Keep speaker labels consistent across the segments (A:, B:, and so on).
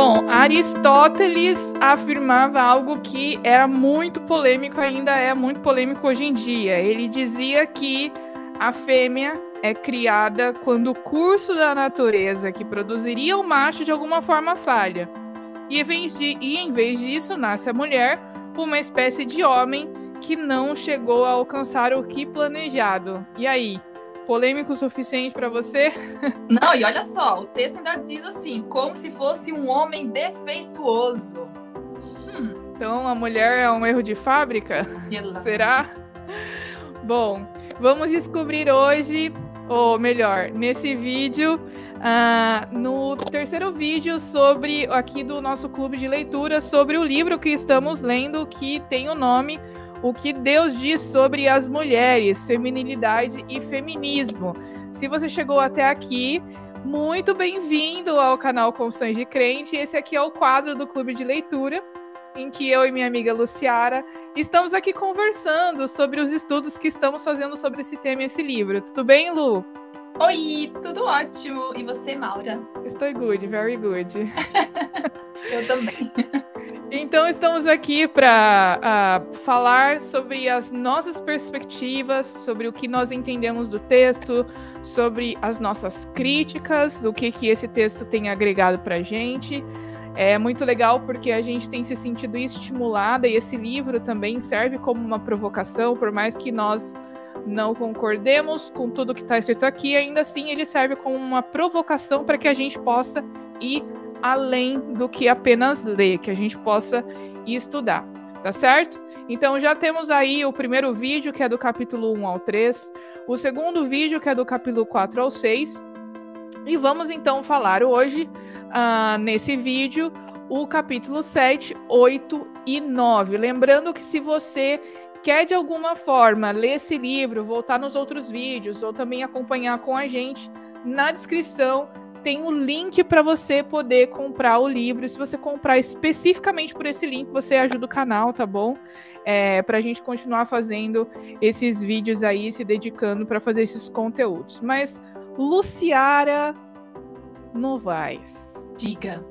A: Bom, Aristóteles afirmava algo que era muito polêmico, ainda é muito polêmico hoje em dia. Ele dizia que a fêmea é criada quando o curso da natureza que produziria o macho de alguma forma falha. E em vez disso, nasce a mulher, uma espécie de homem que não chegou a alcançar o que planejado. E aí? Polêmico o suficiente para você?
B: Não, e olha só, o texto ainda diz assim, como se fosse um homem defeituoso.
A: Então a mulher é um erro de fábrica? Será? Bom, vamos descobrir hoje, ou melhor, nesse vídeo, no terceiro vídeo aqui do nosso clube de leitura, sobre o livro que estamos lendo, que tem o nome O que Deus diz sobre as mulheres, feminilidade e feminismo. Se você chegou até aqui, muito bem-vindo ao canal Confissões de Crente. Esse aqui é o quadro do Clube de Leitura, em que eu e minha amiga Luciara estamos aqui conversando sobre os estudos que estamos fazendo sobre esse tema e esse livro. Tudo bem, Lu?
B: Oi, tudo ótimo. E você, Maura?
A: Estou good, very good.
B: Eu também.
A: Então, estamos aqui para falar sobre as nossas perspectivas, sobre o que nós entendemos do texto, sobre as nossas críticas, o que esse texto tem agregado para a gente. É muito legal porque a gente tem se sentido estimulada e esse livro também serve como uma provocação, por mais que nós não concordemos com tudo que está escrito aqui, ainda assim ele serve como uma provocação para que a gente possa ir além do que apenas ler, que a gente possa ir estudar, tá certo? Então já temos aí o primeiro vídeo, que é do capítulo 1 ao 3, o segundo vídeo, que é do capítulo 4 ao 6, e vamos então falar hoje, nesse vídeo, o capítulo 7, 8 e 9. Lembrando que se você quer de alguma forma ler esse livro, voltar nos outros vídeos, ou também acompanhar com a gente, na descrição tem o link para você poder comprar o livro. Se você comprar especificamente por esse link, você ajuda o canal, tá bom? Para a gente continuar fazendo esses vídeos aí, se dedicando para fazer esses conteúdos. Mas, Luciara Novaes,
B: diga.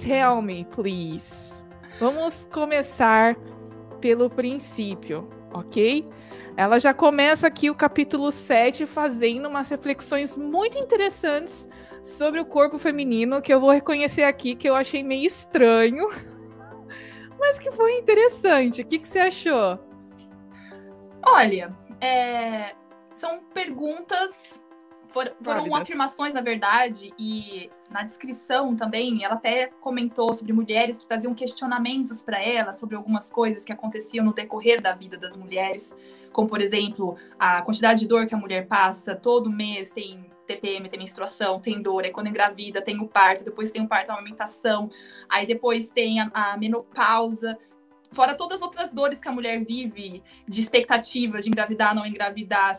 A: Tell me, please. Vamos começar pelo princípio, ok? Ela já começa aqui o capítulo 7 fazendo umas reflexões muito interessantes sobre o corpo feminino, que eu vou reconhecer aqui, que eu achei meio estranho, mas que foi interessante. O que você achou?
B: Olha, são perguntas, foram afirmações, na verdade, e na descrição também, ela até comentou sobre mulheres que traziam questionamentos para ela sobre algumas coisas que aconteciam no decorrer da vida das mulheres, como, por exemplo, a quantidade de dor que a mulher passa todo mês, tem TPM, tem menstruação, tem dor, aí quando engravida tem o parto, depois tem o parto, a amamentação, aí depois tem a menopausa, fora todas as outras dores que a mulher vive, de expectativas de engravidar, não engravidar,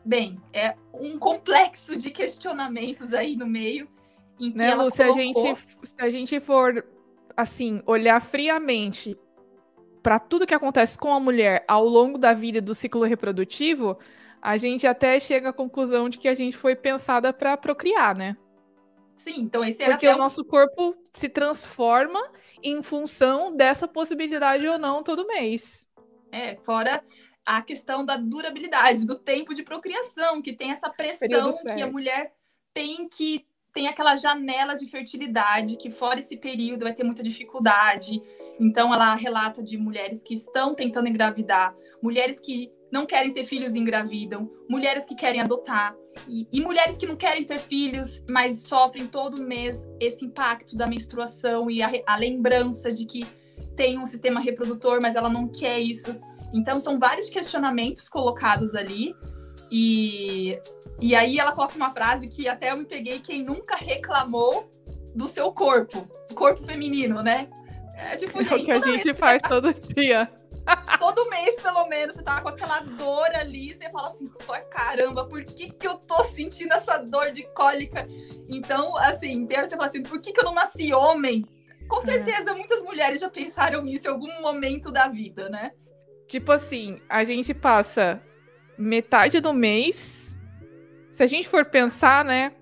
B: bem, é um complexo de questionamentos aí no meio, em que
A: né,
B: ela
A: Lu,
B: colocou...
A: se a gente for, assim, olhar friamente para tudo que acontece com a mulher ao longo da vida do ciclo reprodutivo, a gente até chega à conclusão de que a gente foi pensada para procriar, né?
B: Sim, então esse era
A: porque o nosso corpo se transforma em função dessa possibilidade ou não todo mês.
B: Fora a questão da durabilidade, do tempo de procriação, que tem essa pressão que a mulher tem aquela janela de fertilidade, que fora esse período vai ter muita dificuldade. Então ela relata de mulheres que estão tentando engravidar, mulheres que não querem ter filhos e engravidam, mulheres que querem adotar, e mulheres que não querem ter filhos, mas sofrem todo mês esse impacto da menstruação e a lembrança de que tem um sistema reprodutor, mas ela não quer isso. Então são vários questionamentos colocados ali, e aí ela coloca uma frase que até eu me peguei: quem nunca reclamou do seu corpo feminino, né? Tipo,
A: gente, o que a gente faz todo dia.
B: Todo mês, pelo menos, você tá com aquela dor ali, você fala assim, caramba, por que eu tô sentindo essa dor de cólica? Então, assim, você fala assim, por que eu não nasci homem? Com certeza, muitas mulheres já pensaram nisso em algum momento da vida, né?
A: Tipo assim, a gente passa metade do mês, se a gente for pensar, né,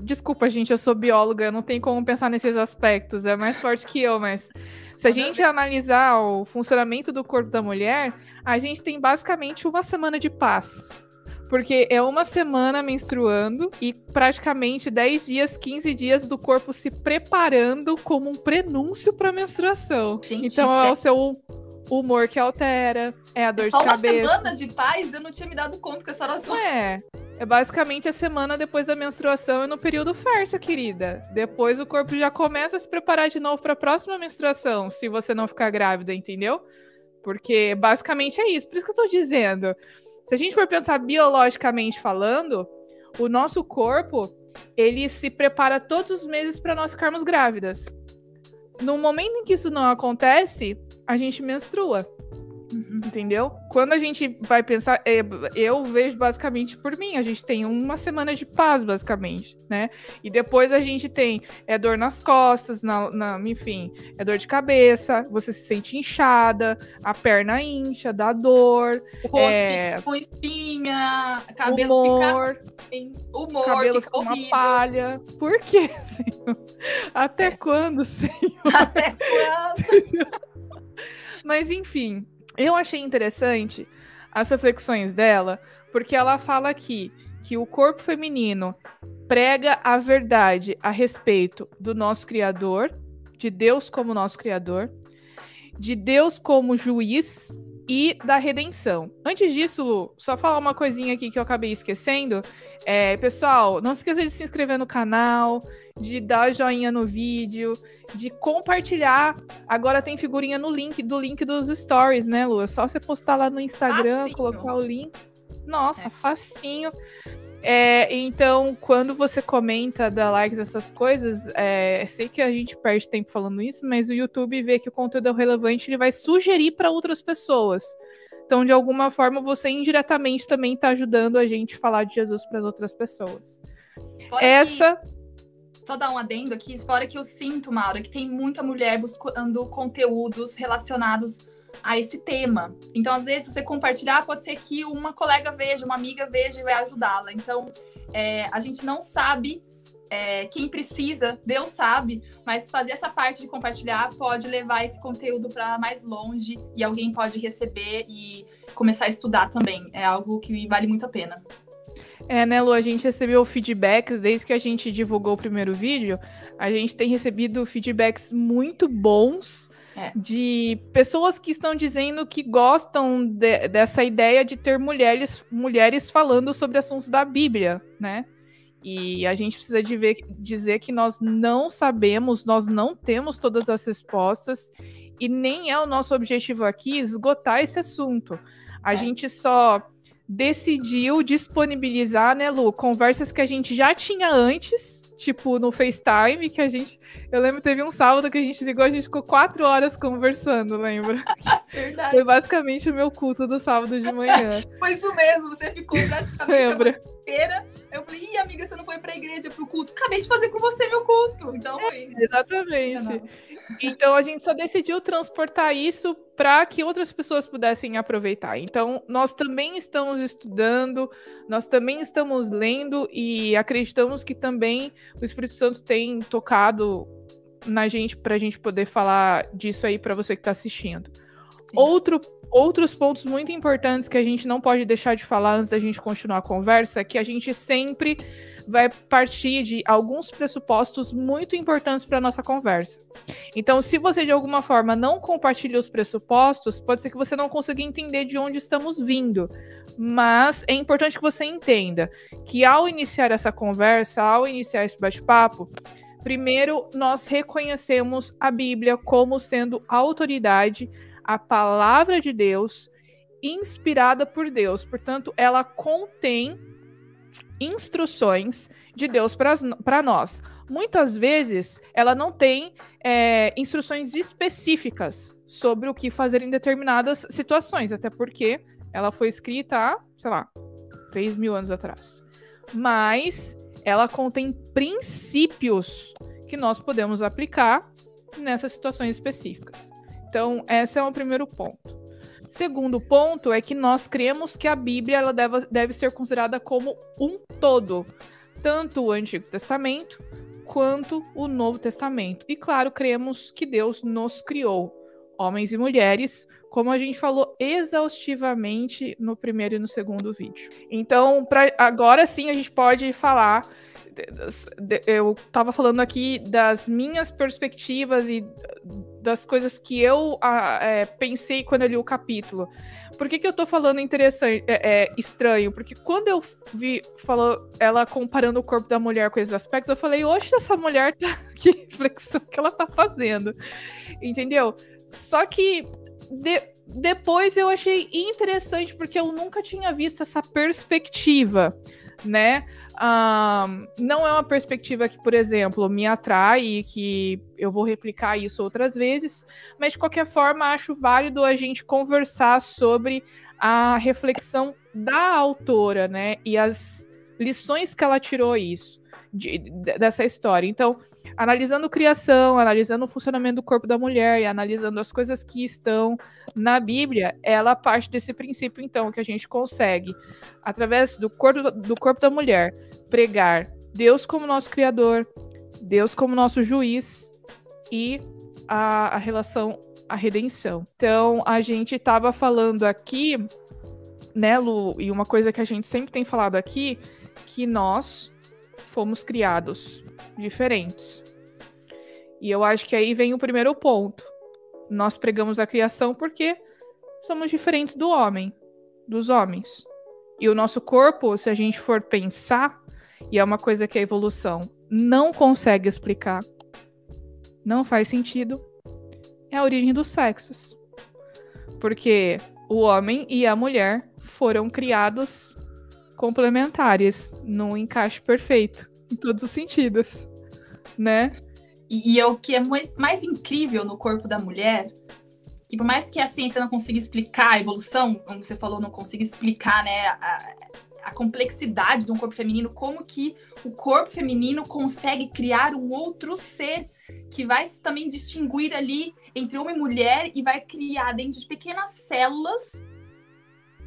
A: Desculpa, gente, eu sou bióloga, eu não tenho como pensar nesses aspectos, é mais forte que eu, mas se a gente analisar o funcionamento do corpo da mulher, a gente tem basicamente uma semana de paz. Porque é uma semana menstruando e praticamente 10 dias, 15 dias do corpo se preparando como um prenúncio para a menstruação. Gente, então é o seu humor que altera, é a dor de cabeça.
B: Só uma semana de paz? Eu não tinha me dado conta que essa era só...
A: É basicamente a semana depois da menstruação e no período fértil, querida. Depois o corpo já começa a se preparar de novo para a próxima menstruação, se você não ficar grávida, entendeu? Porque basicamente é isso. Por isso que eu tô dizendo... Se a gente for pensar biologicamente falando, o nosso corpo, ele se prepara todos os meses para nós ficarmos grávidas. No momento em que isso não acontece, a gente menstrua. Entendeu? Quando a gente vai pensar, eu vejo basicamente por mim, a gente tem uma semana de paz, basicamente, né? E depois a gente tem dor nas costas, enfim, é dor de cabeça, você se sente inchada, a perna incha, dá dor.
B: O rosto fica com espinha, cabelo
A: cabelo fica
B: horrível.
A: Uma palha. Por quê, Senhor? Até quando, Senhor?
B: Até quando?
A: Mas, enfim... Eu achei interessante as reflexões dela, porque ela fala aqui que o corpo feminino prega a verdade a respeito do nosso Criador, de Deus como nosso Criador, de Deus como juiz e da redenção. Antes disso, Lu, só falar uma coisinha aqui que eu acabei esquecendo. Pessoal, não se esqueça de se inscrever no canal, de dar joinha no vídeo, de compartilhar. Agora tem figurinha no link dos stories, né, Lu? É só você postar lá no Instagram, facinho. Colocar o link. Nossa, facinho. Então, quando você comenta, dá likes, essas coisas, sei que a gente perde tempo falando isso, mas o YouTube vê que o conteúdo é relevante, ele vai sugerir para outras pessoas. Então, de alguma forma, você indiretamente também está ajudando a gente a falar de Jesus para as outras pessoas.
B: Só dar um adendo aqui, fora que eu sinto, Maura, que tem muita mulher buscando conteúdos relacionados a esse tema. Então, às vezes, você compartilhar, pode ser que uma colega veja, uma amiga veja e vai ajudá-la. Então, a gente não sabe quem precisa, Deus sabe, mas fazer essa parte de compartilhar pode levar esse conteúdo para mais longe e alguém pode receber e começar a estudar também. É algo que vale muito a pena.
A: Né, Lu? A gente recebeu feedbacks desde que a gente divulgou o primeiro vídeo. A gente tem recebido feedbacks muito bons de pessoas que estão dizendo que gostam dessa ideia de ter mulheres falando sobre assuntos da Bíblia, né? E a gente precisa dizer que nós não sabemos, nós não temos todas as respostas e nem é o nosso objetivo aqui esgotar esse assunto. A gente só decidiu disponibilizar, né, Lu, conversas que a gente já tinha antes, tipo no FaceTime, eu lembro que teve um sábado que a gente ligou, a gente ficou 4 horas conversando, lembra?
B: Verdade.
A: Foi basicamente o meu culto do sábado de manhã.
B: Foi isso mesmo, você ficou praticamente inteira. Eu falei, amiga, você não foi pra igreja, pro culto? Acabei de fazer com você meu culto. Então foi.
A: Exatamente. Então a gente só decidiu transportar isso para que outras pessoas pudessem aproveitar. Então nós também estamos estudando, nós também estamos lendo e acreditamos que também o Espírito Santo tem tocado na gente para a gente poder falar disso aí para você que está assistindo. Outros pontos muito importantes que a gente não pode deixar de falar antes da gente continuar a conversa é que a gente sempre vai partir de alguns pressupostos muito importantes para a nossa conversa. Então, se você de alguma forma não compartilha os pressupostos, pode ser que você não consiga entender de onde estamos vindo. Mas é importante que você entenda que ao iniciar essa conversa, ao iniciar esse bate-papo, primeiro nós reconhecemos a Bíblia como sendo a autoridade, a palavra de Deus, inspirada por Deus. Portanto, ela contém instruções de Deus para nós. Muitas vezes, ela não tem instruções específicas sobre o que fazer em determinadas situações, até porque ela foi escrita há, 3.000 anos atrás. Mas ela contém princípios que nós podemos aplicar nessas situações específicas. Então, esse é o primeiro ponto. Segundo ponto é que nós cremos que a Bíblia ela deve ser considerada como um todo. tanto o Antigo Testamento quanto o Novo Testamento. E claro, cremos que Deus nos criou, homens e mulheres, como a gente falou exaustivamente no primeiro e no segundo vídeo. Então, agora sim a gente pode falar. Eu estava falando aqui das minhas perspectivas e das coisas que eu pensei quando eu li o capítulo. Por que eu tô falando estranho? Porque quando eu vi ela comparando o corpo da mulher com esses aspectos, eu falei, oxe, essa mulher que reflexão que ela tá fazendo. Entendeu? Só que depois eu achei interessante, porque eu nunca tinha visto essa perspectiva, né? Não é uma perspectiva que, por exemplo, me atrai e que eu vou replicar isso outras vezes, mas de qualquer forma acho válido a gente conversar sobre a reflexão da autora, né? E as lições que ela tirou dessa história. Então, analisando criação, analisando o funcionamento do corpo da mulher e analisando as coisas que estão na Bíblia, ela parte desse princípio, então, que a gente consegue, através do corpo da mulher, pregar Deus como nosso Criador, Deus como nosso juiz e a relação à redenção. Então, a gente estava falando aqui, né, Lu, e uma coisa que a gente sempre tem falado aqui, que nós fomos criados diferentes. E eu acho que aí vem o primeiro ponto. Nós pregamos a criação porque somos diferentes dos homens. E o nosso corpo, se a gente for pensar, e é uma coisa que a evolução não consegue explicar, não faz sentido, é a origem dos sexos. Porque o homem e a mulher foram criados complementares, num encaixe perfeito, em todos os sentidos, né?
B: E é o que é mais incrível no corpo da mulher, que por mais que a ciência não consiga explicar a evolução, como você falou, não consiga explicar, né, a complexidade de um corpo feminino, como que o corpo feminino consegue criar um outro ser que vai se também distinguir ali entre homem e mulher e vai criar dentro de pequenas células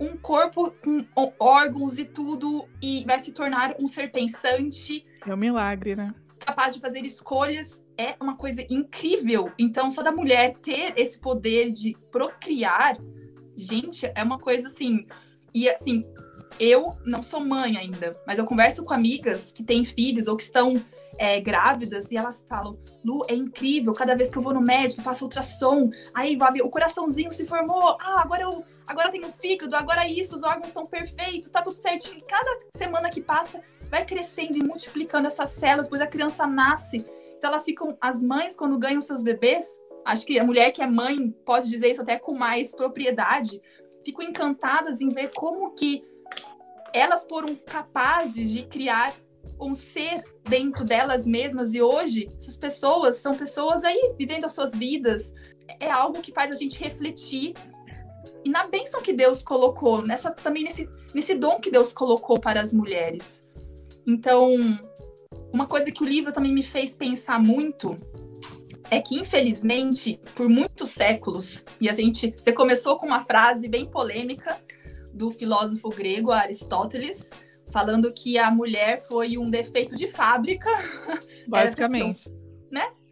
B: um corpo com órgãos e tudo, e vai se tornar um ser pensante.
A: É um milagre, né?
B: Capaz de fazer escolhas, é uma coisa incrível. Então, só da mulher ter esse poder de procriar, gente, é uma coisa assim. E assim, eu não sou mãe ainda, mas eu converso com amigas que têm filhos ou que estão grávidas, e elas falam, Lu, é incrível, cada vez que eu vou no médico, faço ultrassom, aí o coraçãozinho se formou, agora tem o fígado, agora isso, os órgãos estão perfeitos, tá tudo certinho. E cada semana que passa, vai crescendo e multiplicando essas células, depois a criança nasce. Então elas ficam, as mães, quando ganham seus bebês, acho que a mulher que é mãe pode dizer isso até com mais propriedade, ficam encantadas em ver como que elas foram capazes de criar um ser dentro delas mesmas, e hoje essas pessoas são pessoas aí vivendo as suas vidas. É algo que faz a gente refletir e na bênção que Deus colocou, também nesse dom que Deus colocou para as mulheres. Então, uma coisa que o livro também me fez pensar muito é que, infelizmente, por muitos séculos, e você começou com uma frase bem polêmica do filósofo grego Aristóteles, falando que a mulher foi um defeito de fábrica.
A: Basicamente.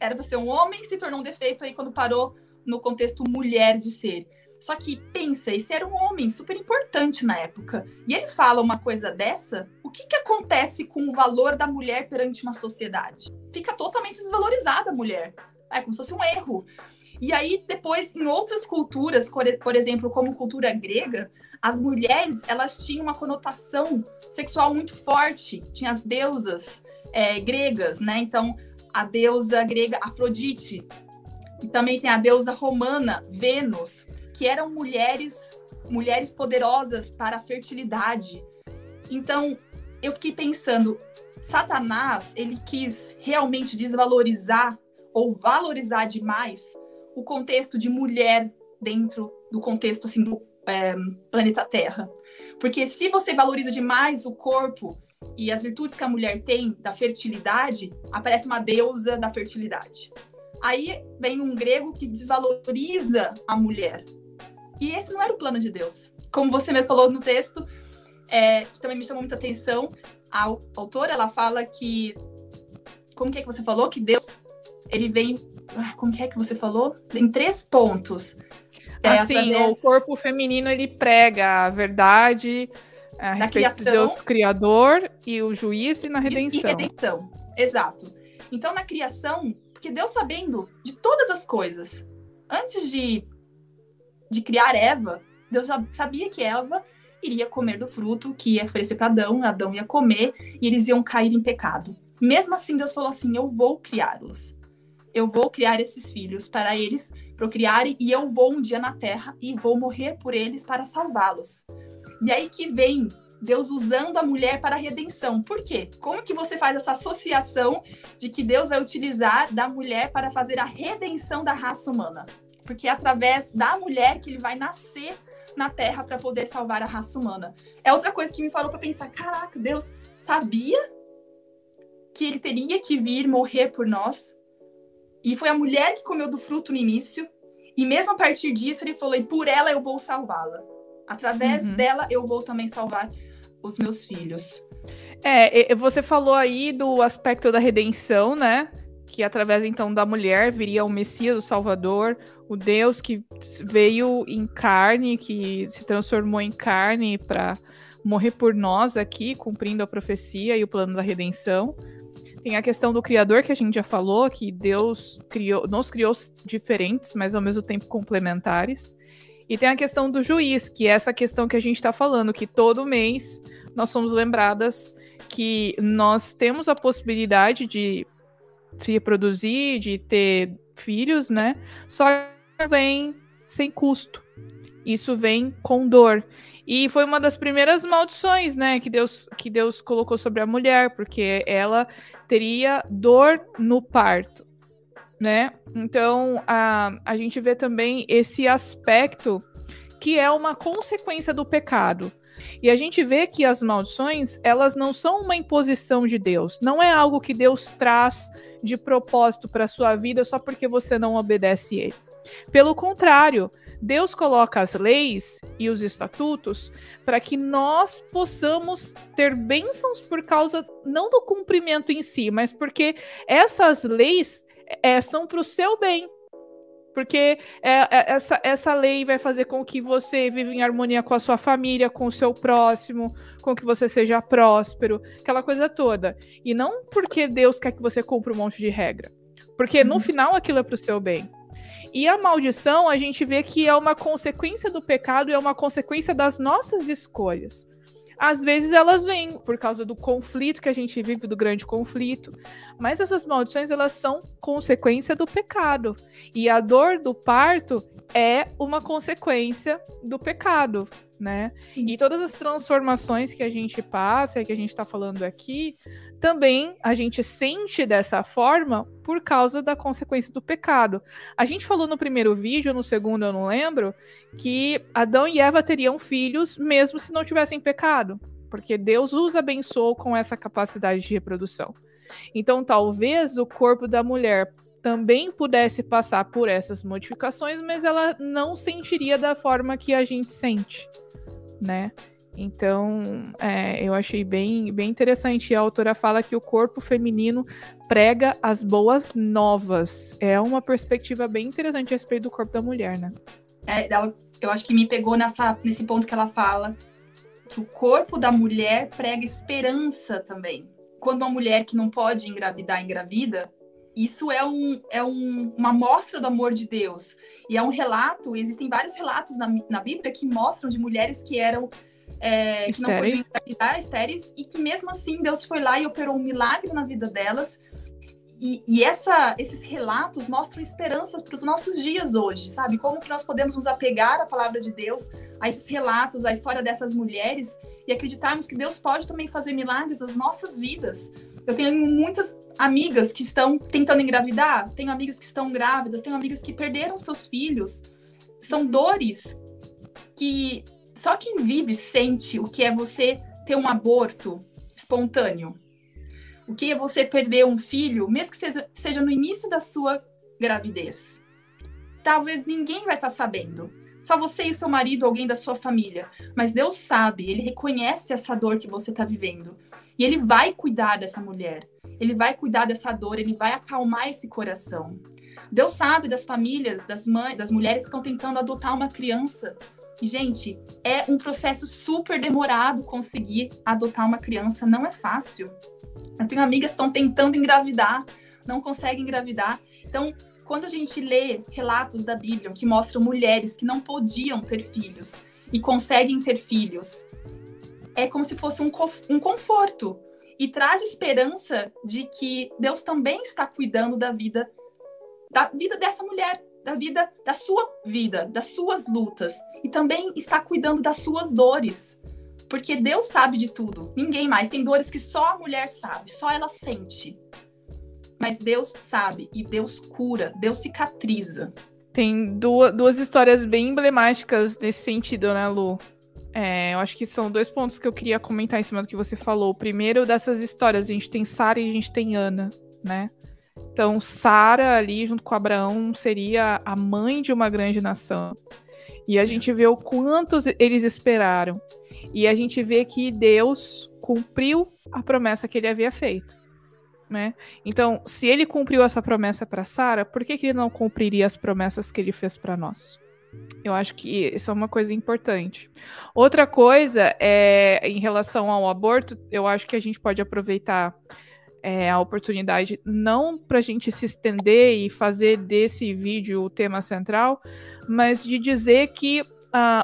B: Era para ser um homem, se tornou um defeito aí quando parou no contexto mulher de ser. Só que, pensa, esse era um homem super importante na época. E ele fala uma coisa dessa, o que acontece com o valor da mulher perante uma sociedade? Fica totalmente desvalorizada a mulher. É como se fosse um erro. E aí, depois, em outras culturas, por exemplo, como cultura grega, as mulheres, elas tinham uma conotação sexual muito forte. Tinha as deusas gregas, né? Então, a deusa grega Afrodite. E também tem a deusa romana, Vênus, que eram mulheres poderosas para a fertilidade. Então, eu fiquei pensando, Satanás, ele quis realmente desvalorizar ou valorizar demais o contexto de mulher dentro do contexto assim, do planeta Terra. Porque se você valoriza demais o corpo e as virtudes que a mulher tem da fertilidade, aparece uma deusa da fertilidade. Aí vem um grego que desvaloriza a mulher. E esse não era o plano de Deus. Como você mesmo falou no texto, que também me chamou muita atenção, a autora, ela fala que... Como que é que você falou? Que Deus, ele vem... Como que é que você falou? Em 3 pontos.
A: Assim, o corpo feminino, ele prega a verdade a respeito de Deus Criador e o juiz e na redenção.
B: E redenção, exato. Então, na criação, porque Deus, sabendo de todas as coisas, antes de criar Eva, Deus já sabia que Eva iria comer do fruto que ia oferecer para Adão ia comer e eles iam cair em pecado. Mesmo assim, Deus falou assim, eu vou criá-los. Eu vou criar esses filhos para eles procriarem e eu vou um dia na terra e vou morrer por eles para salvá-los. E aí que vem Deus usando a mulher para a redenção. Por quê? Como que você faz essa associação de que Deus vai utilizar da mulher para fazer a redenção da raça humana? Porque é através da mulher que ele vai nascer na terra para poder salvar a raça humana. É outra coisa que me falou para pensar, caraca, Deus sabia que ele teria que vir morrer por nós. E foi a mulher que comeu do fruto no início. E mesmo a partir disso, ele falou, e por ela eu vou salvá-la. Através dela, eu vou também salvar os meus filhos.
A: Você falou aí do aspecto da redenção, né? Que através, então, da mulher viria o Messias, o Salvador, o Deus que veio em carne, que se transformou em carne para morrer por nós aqui, cumprindo a profecia e o plano da redenção. Tem a questão do Criador, que a gente já falou, que Deus nos criou diferentes, mas ao mesmo tempo complementares. E tem a questão do juiz, que é essa questão que a gente está falando, que todo mês nós somos lembradas que nós temos a possibilidade de se reproduzir, de ter filhos, né? Só que vem sem custo. Isso vem com dor. E foi uma das primeiras maldições, né, que Deus colocou sobre a mulher, porque ela teria dor no parto, né? Então, a gente vê também esse aspecto que é uma consequência do pecado. E a gente vê que as maldições, elas não são uma imposição de Deus. Não é algo que Deus traz de propósito para a sua vida só porque você não obedece ele. Pelo contrário, Deus coloca as leis e os estatutos para que nós possamos ter bênçãos por causa, não do cumprimento em si, mas porque essas leis são para o seu bem. Porque essa lei vai fazer com que você viva em harmonia com a sua família, com o seu próximo, com que você seja próspero, aquela coisa toda. E não porque Deus quer que você cumpra um monte de regra. Porque no final aquilo é para o seu bem. E a maldição, a gente vê que é uma consequência do pecado, é uma consequência das nossas escolhas. Às vezes elas vêm por causa do conflito que a gente vive, do grande conflito. Mas essas maldições, elas são consequência do pecado. E a dor do parto é uma consequência do pecado, né? E todas as transformações que a gente passa, que a gente está falando aqui, também a gente sente dessa forma por causa da consequência do pecado. A gente falou no primeiro vídeo, no segundo eu não lembro, que Adão e Eva teriam filhos mesmo se não tivessem pecado, porque Deus os abençoou com essa capacidade de reprodução. Então talvez o corpo da mulher também pudesse passar por essas modificações, mas ela não sentiria da forma que a gente sente, né? Então, eu achei bem interessante. A autora fala que o corpo feminino prega as boas novas. É uma perspectiva bem interessante a respeito do corpo da mulher, né?
B: Eu acho que me pegou nesse ponto que ela fala que o corpo da mulher prega esperança também. Quando uma mulher que não pode engravidar, engravida, isso é uma mostra do amor de Deus. E é um relato, existem vários relatos na Bíblia que mostram de mulheres que eram... que não podiam engravidar, estéreis, e que mesmo assim Deus foi lá e operou um milagre na vida delas. E esses relatos mostram esperança para os nossos dias hoje, sabe? Como que nós podemos nos apegar à palavra de Deus, a esses relatos, à história dessas mulheres, e acreditarmos que Deus pode também fazer milagres nas nossas vidas. Eu tenho muitas amigas que estão tentando engravidar, tenho amigas que estão grávidas, tenho amigas que perderam seus filhos. São dores que só quem vive sente o que é você ter um aborto espontâneo. O que é você perder um filho, mesmo que seja no início da sua gravidez. Talvez ninguém vai estar sabendo. Só você e seu marido, alguém da sua família. Mas Deus sabe, ele reconhece essa dor que você está vivendo. E ele vai cuidar dessa mulher. Ele vai cuidar dessa dor, ele vai acalmar esse coração. Deus sabe das famílias, das mães, das mulheres que estão tentando adotar uma criança. E, gente, é um processo super demorado conseguir adotar uma criança. Não é fácil. Eu tenho amigas que estão tentando engravidar, não conseguem engravidar. Então, quando a gente lê relatos da Bíblia que mostram mulheres que não podiam ter filhos e conseguem ter filhos, é como se fosse um conforto. E traz esperança de que Deus também está cuidando da vida dessa mulher, da sua vida, das suas lutas. E também está cuidando das suas dores. Porque Deus sabe de tudo. Ninguém mais. Tem dores que só a mulher sabe, só ela sente. Mas Deus sabe e Deus cura, Deus cicatriza.
A: Tem duas histórias bem emblemáticas nesse sentido, né, Lu? Eu acho que são 2 pontos que eu queria comentar em cima do que você falou. O primeiro dessas histórias, a gente tem Sara e a gente tem Ana, né? Então, Sara ali, junto com Abraão, seria a mãe de uma grande nação. E a gente vê o quantos eles esperaram. E a gente vê que Deus cumpriu a promessa que ele havia feito, né? Então, se ele cumpriu essa promessa para Sara, por que ele não cumpriria as promessas que ele fez para nós? Eu acho que isso é uma coisa importante. Outra coisa é em relação ao aborto, eu acho que a gente pode aproveitar a oportunidade não para a gente se estender e fazer desse vídeo o tema central, mas de dizer que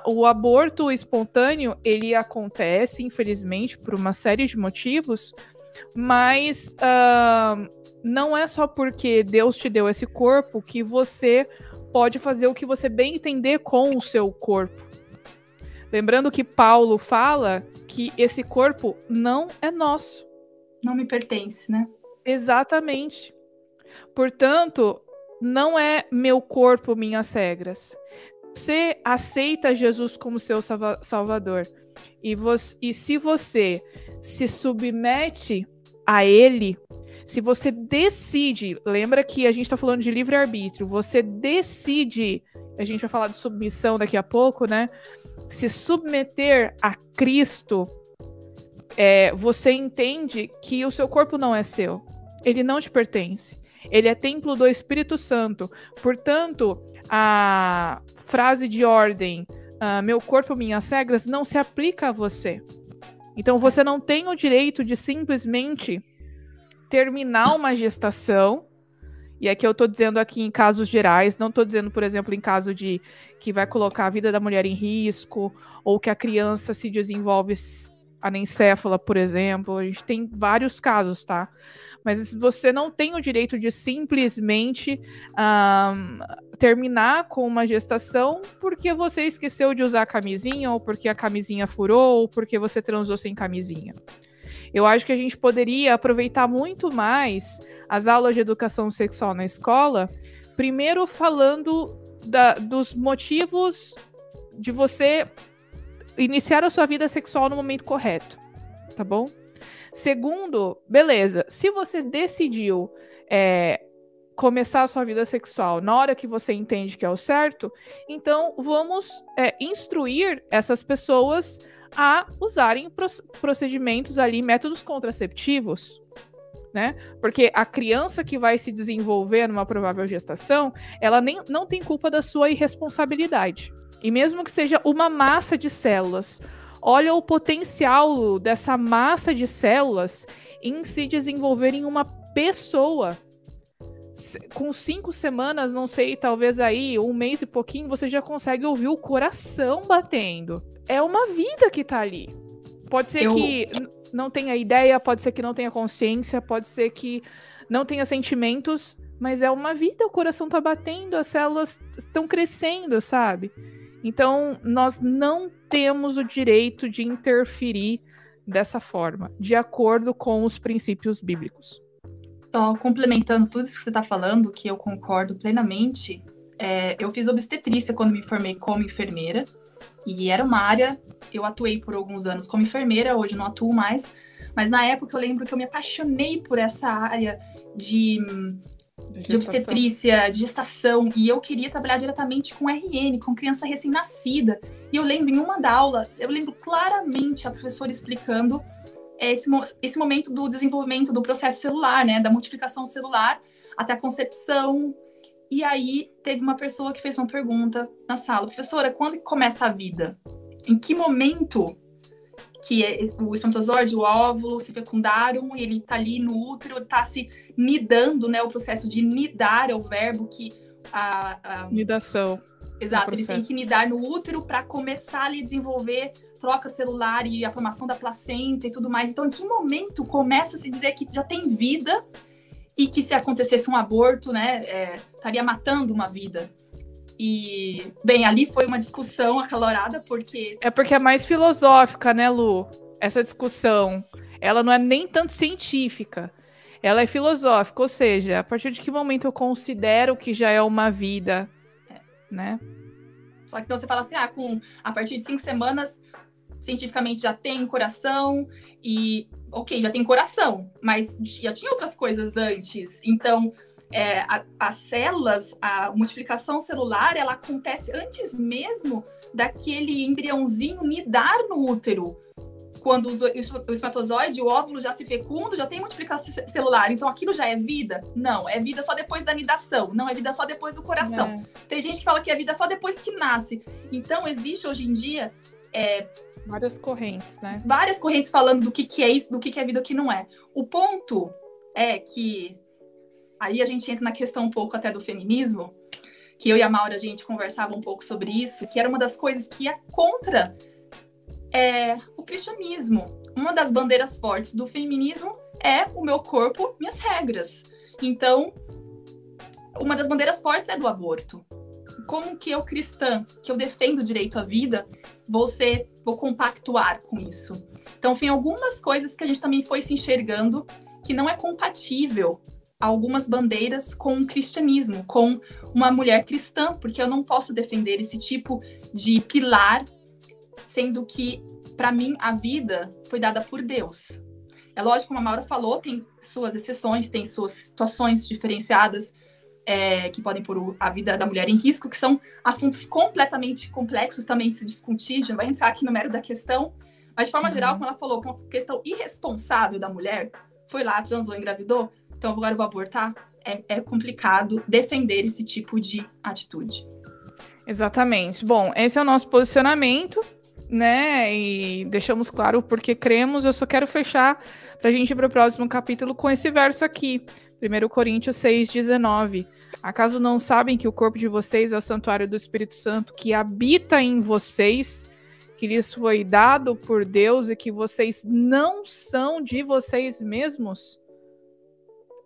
A: o aborto espontâneo, ele acontece, infelizmente, por uma série de motivos, mas não é só porque Deus te deu esse corpo que você pode fazer o que você bem entender com o seu corpo. Lembrando que Paulo fala que esse corpo não é nosso.
B: Não me pertence, né?
A: Exatamente. Portanto, não é meu corpo, minhas regras. Você aceita Jesus como seu salvador. E se você se submete a ele, se você decide, lembra que a gente está falando de livre-arbítrio, você decide, a gente vai falar de submissão daqui a pouco, né? Se submeter a Cristo, você entende que o seu corpo não é seu, ele não te pertence, ele é templo do Espírito Santo. Portanto, a frase de ordem, meu corpo, minhas regras, não se aplica a você. Então, você não tem o direito de simplesmente terminar uma gestação, e aqui eu estou dizendo aqui em casos gerais, não estou dizendo, por exemplo, em caso de que vai colocar a vida da mulher em risco, ou que a criança se desenvolve anencéfala, por exemplo. A gente tem vários casos, tá? Mas você não tem o direito de simplesmente terminar com uma gestação porque você esqueceu de usar a camisinha, ou porque a camisinha furou, ou porque você transou sem camisinha. Eu acho que a gente poderia aproveitar muito mais as aulas de educação sexual na escola, primeiro falando dos motivos de você iniciar a sua vida sexual no momento correto, tá bom? Segundo, beleza, se você decidiu começar a sua vida sexual na hora que você entende que é o certo, então vamos instruir essas pessoas a usarem procedimentos ali, métodos contraceptivos, né? Porque a criança que vai se desenvolver numa provável gestação, ela não tem culpa da sua irresponsabilidade. E mesmo que seja uma massa de células, olha o potencial dessa massa de células em se desenvolver em uma pessoa. Com 5 semanas, não sei, talvez aí 1 mês e pouquinho, você já consegue ouvir o coração batendo. É uma vida que tá ali. Pode ser que não tenha ideia, pode ser que não tenha consciência, pode ser que não tenha sentimentos, mas é uma vida, o coração tá batendo, as células estão crescendo, sabe? Então, nós não temos o direito de interferir dessa forma, de acordo com os princípios bíblicos.
B: Só complementando tudo isso que você está falando, que eu concordo plenamente, eu fiz obstetrícia quando me formei como enfermeira, e era uma área, eu atuei por alguns anos como enfermeira, hoje não atuo mais, mas na época eu lembro que eu me apaixonei por essa área de de obstetrícia, de gestação, e eu queria trabalhar diretamente com RN, com criança recém-nascida. E eu lembro, em uma da aula, eu lembro claramente a professora explicando esse momento do desenvolvimento do processo celular, né, da multiplicação celular até a concepção. E aí teve uma pessoa que fez uma pergunta na sala: professora, quando que começa a vida? Em que momento que o espermatozoide, o óvulo se fecundaram, e ele tá ali no útero, tá se nidando, né? O processo de nidar é o verbo que
A: nidação.
B: Exato, ele tem que nidar no útero para começar ali a desenvolver troca celular e a formação da placenta e tudo mais. Então, em que momento começa a se dizer que já tem vida e que se acontecesse um aborto, né, estaria matando uma vida? E, bem, ali foi uma discussão acalorada, porque...
A: É porque é mais filosófica, né, Lu? Essa discussão. Ela não é nem tanto científica. Ela é filosófica, ou seja, a partir de que momento eu considero que já é uma vida, né?
B: Só que então você fala assim, a partir de 5 semanas, cientificamente já tem coração, e, ok, já tem coração, mas já tinha outras coisas antes. Então... as células, a multiplicação celular, ela acontece antes mesmo daquele embriãozinho nidar no útero. Quando o espermatozoide, o óvulo já se fecunda, já tem multiplicação celular. Então, aquilo já é vida? Não, é vida só depois da nidação. Não, é vida só depois do coração. Tem gente que fala que é vida só depois que nasce. Então, existe hoje em dia...
A: várias correntes, né?
B: Várias correntes falando do que é isso, do que é vida e o que não é. O ponto é que... Aí a gente entra na questão um pouco até do feminismo, que eu e a Maura, a gente conversava um pouco sobre isso, que era uma das coisas que é contra o cristianismo. Uma das bandeiras fortes do feminismo é o meu corpo, minhas regras. Então, uma das bandeiras fortes é do aborto. Como que eu, cristã, que eu defendo o direito à vida, vou compactuar com isso? Então, tem algumas coisas que a gente também foi se enxergando que não é compatível algumas bandeiras com o cristianismo, com uma mulher cristã, porque eu não posso defender esse tipo de pilar, sendo que, para mim, a vida foi dada por Deus. É lógico, como a Maura falou, tem suas exceções, tem suas situações diferenciadas que podem pôr a vida da mulher em risco, que são assuntos completamente complexos também de se discutir, já vai entrar aqui no mérito da questão, mas de forma geral, como ela falou, uma questão irresponsável da mulher, foi lá, transou, engravidou, então agora eu vou abortar, é complicado defender esse tipo de atitude.
A: Exatamente. Bom, esse é o nosso posicionamento, né? E deixamos claro porque cremos. Eu só quero fechar para a gente ir para o próximo capítulo com esse verso aqui, 1 Coríntios 6,19. Acaso não sabem que o corpo de vocês é o santuário do Espírito Santo que habita em vocês, que lhes foi dado por Deus e que vocês não são de vocês mesmos?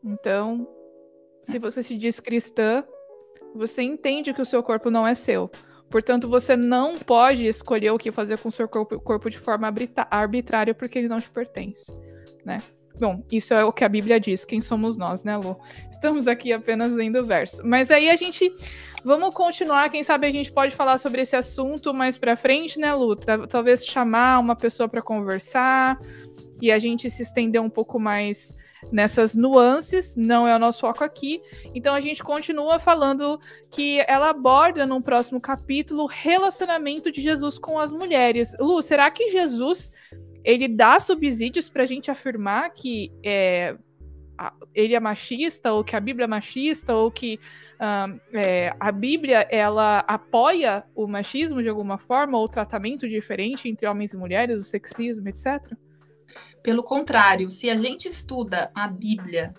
A: Então, se você se diz cristã, você entende que o seu corpo não é seu. Portanto, você não pode escolher o que fazer com o seu corpo de forma arbitrária, porque ele não te pertence, né? Bom, isso é o que a Bíblia diz. Quem somos nós, né, Lu? Estamos aqui apenas lendo o verso. Mas aí vamos continuar. Quem sabe a gente pode falar sobre esse assunto mais pra frente, né, Lu? Talvez chamar uma pessoa para conversar e a gente se estender um pouco mais nessas nuances, não é o nosso foco aqui. Então a gente continua falando que ela aborda no próximo capítulo o relacionamento de Jesus com as mulheres. Lu, será que Jesus ele dá subsídios para a gente afirmar que ele é machista, ou que a Bíblia é machista, ou que a Bíblia ela apoia o machismo de alguma forma, ou o tratamento diferente entre homens e mulheres, o sexismo, etc.?
B: Pelo contrário, se a gente estuda a Bíblia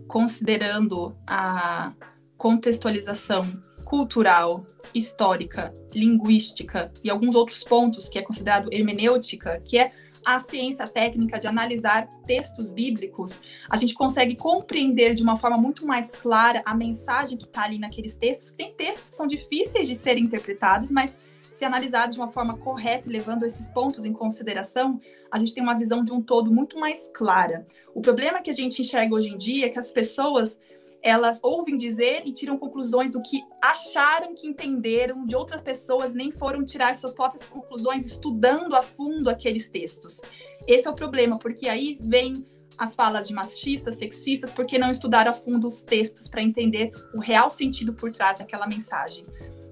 B: considerando a contextualização cultural, histórica, linguística e alguns outros pontos que é considerado hermenêutica, que é a ciência técnica de analisar textos bíblicos, a gente consegue compreender de uma forma muito mais clara a mensagem que está ali naqueles textos. Tem textos que são difíceis de serem interpretados, mas se analisados de uma forma correta, levando esses pontos em consideração, a gente tem uma visão de um todo muito mais clara. O problema que a gente enxerga hoje em dia é que as pessoas, elas ouvem dizer e tiram conclusões do que acharam que entenderam de outras pessoas, nem foram tirar suas próprias conclusões estudando a fundo aqueles textos. Esse é o problema, porque aí vem as falas de machistas, sexistas, porque não estudaram a fundo os textos para entender o real sentido por trás daquela mensagem.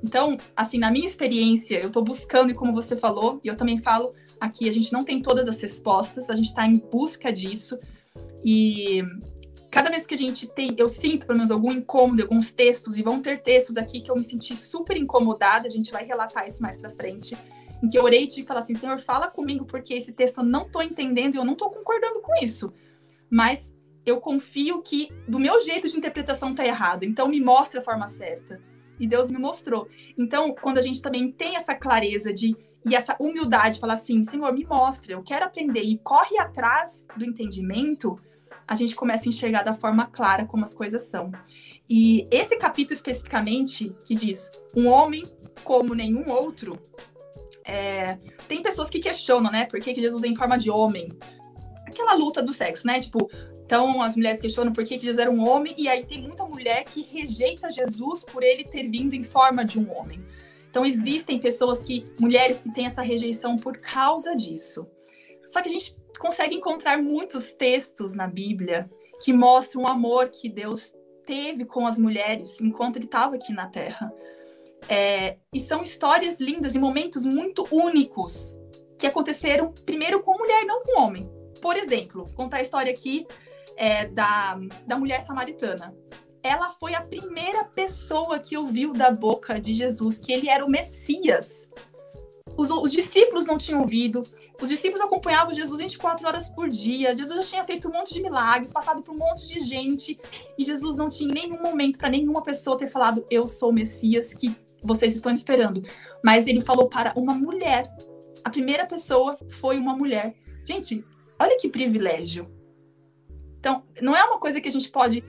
B: Então, assim, na minha experiência, eu estou buscando, e como você falou, e eu também falo aqui, a gente não tem todas as respostas, a gente está em busca disso, e cada vez que a gente tem, eu sinto pelo menos algum incômodo, alguns textos, e vão ter textos aqui que eu me senti super incomodada, a gente vai relatar isso mais pra frente, em que eu orei e falar assim, Senhor, fala comigo, porque esse texto eu não tô entendendo e eu não tô concordando com isso. Mas eu confio que do meu jeito de interpretação tá errado, então me mostra a forma certa. E Deus me mostrou. Então, quando a gente também tem essa clareza e essa humildade, falar assim, Senhor, me mostra, eu quero aprender, e corre atrás do entendimento, a gente começa a enxergar da forma clara como as coisas são. E esse capítulo especificamente, que diz, um homem como nenhum outro, tem pessoas que questionam, né, por que Jesus é em forma de homem? Aquela luta do sexo, né, tipo, então as mulheres questionam por que Jesus era um homem, e aí tem muita mulher que rejeita Jesus por ele ter vindo em forma de um homem. Então existem mulheres que têm essa rejeição por causa disso. Só que a gente consegue encontrar muitos textos na Bíblia que mostram o amor que Deus teve com as mulheres enquanto ele estava aqui na Terra. E são histórias lindas e momentos muito únicos que aconteceram primeiro com mulher, não com homem. Por exemplo, vou contar a história aqui da mulher samaritana. Ela foi a primeira pessoa que ouviu da boca de Jesus que ele era o Messias. Os discípulos não tinham ouvido, os discípulos acompanhavam Jesus 24 horas por dia, Jesus já tinha feito um monte de milagres, passado por um monte de gente, e Jesus não tinha em nenhum momento para nenhuma pessoa ter falado, eu sou o Messias que vocês estão esperando. Mas ele falou para uma mulher. A primeira pessoa foi uma mulher. Gente, olha que privilégio. Então, não é uma coisa que a gente pode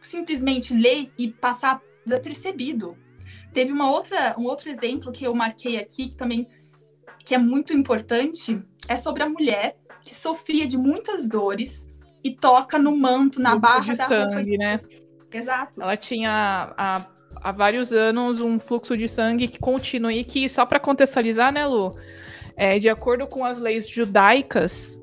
B: simplesmente ler e passar desapercebido. Teve um outro exemplo que eu marquei aqui, que é muito importante, é sobre a mulher que sofria de muitas dores e toca no manto, na barra da
A: sangue, roupa. Né?
B: Exato.
A: Ela tinha há vários anos um fluxo de sangue que continua, e que, só para contextualizar, né, Lu? De acordo com as leis judaicas,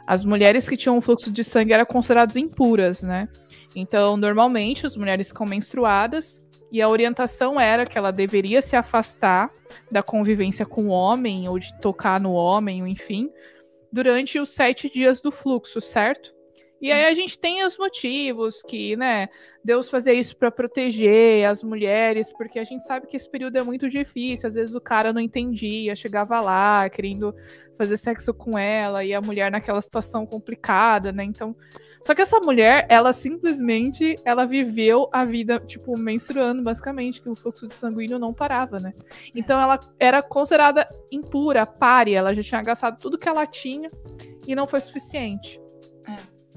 A: as mulheres que tinham um fluxo de sangue eram consideradas impuras, né? Então, normalmente, as mulheres ficam menstruadas, e a orientação era que ela deveria se afastar da convivência com o homem, ou de tocar no homem, ou enfim, durante os 7 dias do fluxo, certo? E aí a gente tem os motivos que, né, Deus fazia isso para proteger as mulheres, porque a gente sabe que esse período é muito difícil, às vezes o cara não entendia, chegava lá querendo fazer sexo com ela, e a mulher naquela situação complicada, né, então... Só que essa mulher, ela simplesmente, ela viveu a vida, tipo, menstruando, basicamente, que o fluxo de sanguíneo não parava, né? Então ela era considerada impura, pária, ela já tinha gastado tudo que ela tinha e não foi suficiente.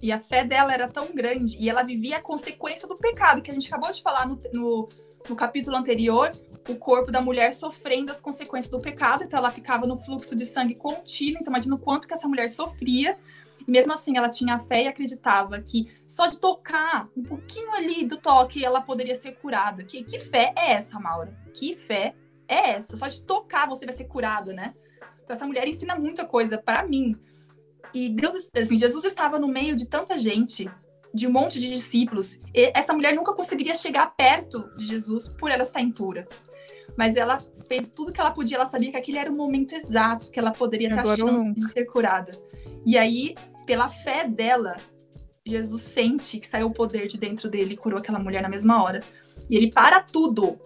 B: E a fé dela era tão grande, e ela vivia a consequência do pecado, que a gente acabou de falar no capítulo anterior, o corpo da mulher sofrendo as consequências do pecado, então ela ficava no fluxo de sangue contínuo, então imagina o quanto que essa mulher sofria. E mesmo assim, ela tinha fé e acreditava que só de tocar um pouquinho ali do toque, ela poderia ser curada. Que fé é essa, Maura? Que fé é essa? Só de tocar você vai ser curada, né? Então, essa mulher ensina muita coisa para mim. E Deus, assim, Jesus estava no meio de tanta gente, de um monte de discípulos. E essa mulher nunca conseguiria chegar perto de Jesus por ela estar impura. Mas ela fez tudo que ela podia, ela sabia que aquele era o momento exato que ela poderia ter a chance de ser curada. E aí, pela fé dela, Jesus sente que saiu o poder de dentro dele e curou aquela mulher na mesma hora. E ele para tudo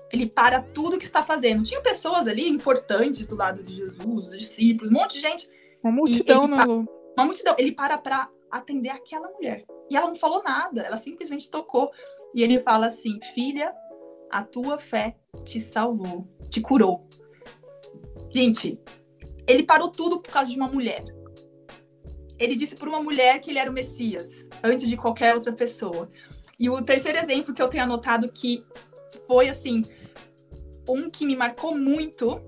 B: que está fazendo. Tinha pessoas ali importantes do lado de Jesus, os discípulos, um monte de gente.
A: Uma multidão, né, Lu?
B: Uma multidão. Ele para atender aquela mulher. E ela não falou nada, ela simplesmente tocou. E ele fala assim, filha, a tua fé te salvou, te curou. Gente, ele parou tudo por causa de uma mulher. Ele disse por uma mulher que ele era o Messias, antes de qualquer outra pessoa. E o terceiro exemplo que eu tenho anotado, que foi, assim, um que me marcou muito,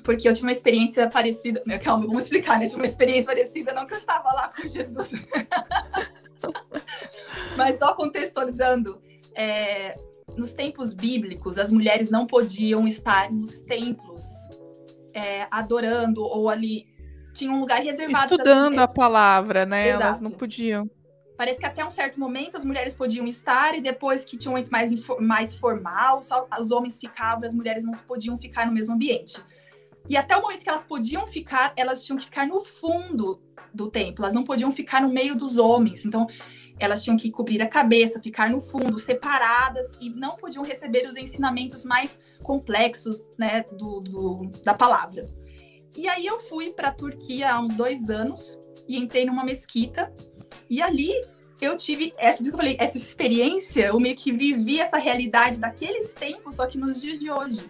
B: porque eu tive uma experiência parecida... Calma, vamos explicar, né? Eu tive uma experiência parecida, não que eu estava lá com Jesus. Mas só contextualizando, nos tempos bíblicos, as mulheres não podiam estar nos templos adorando ou ali... Tinha um lugar reservado
A: estudando a palavra, né?
B: Exato.
A: Elas não podiam.
B: Parece que até um certo momento as mulheres podiam estar, e depois que tinha um momento mais formal, só os homens ficavam, as mulheres não podiam ficar no mesmo ambiente. E até o momento que elas podiam ficar, elas tinham que ficar no fundo do templo, elas não podiam ficar no meio dos homens. Então, elas tinham que cobrir a cabeça, ficar no fundo, separadas, e não podiam receber os ensinamentos mais complexos, né, da palavra. E aí eu fui para a Turquia há uns 2 anos e entrei numa mesquita, e ali eu tive essa experiência, eu meio que vivi essa realidade daqueles tempos, só que nos dias de hoje.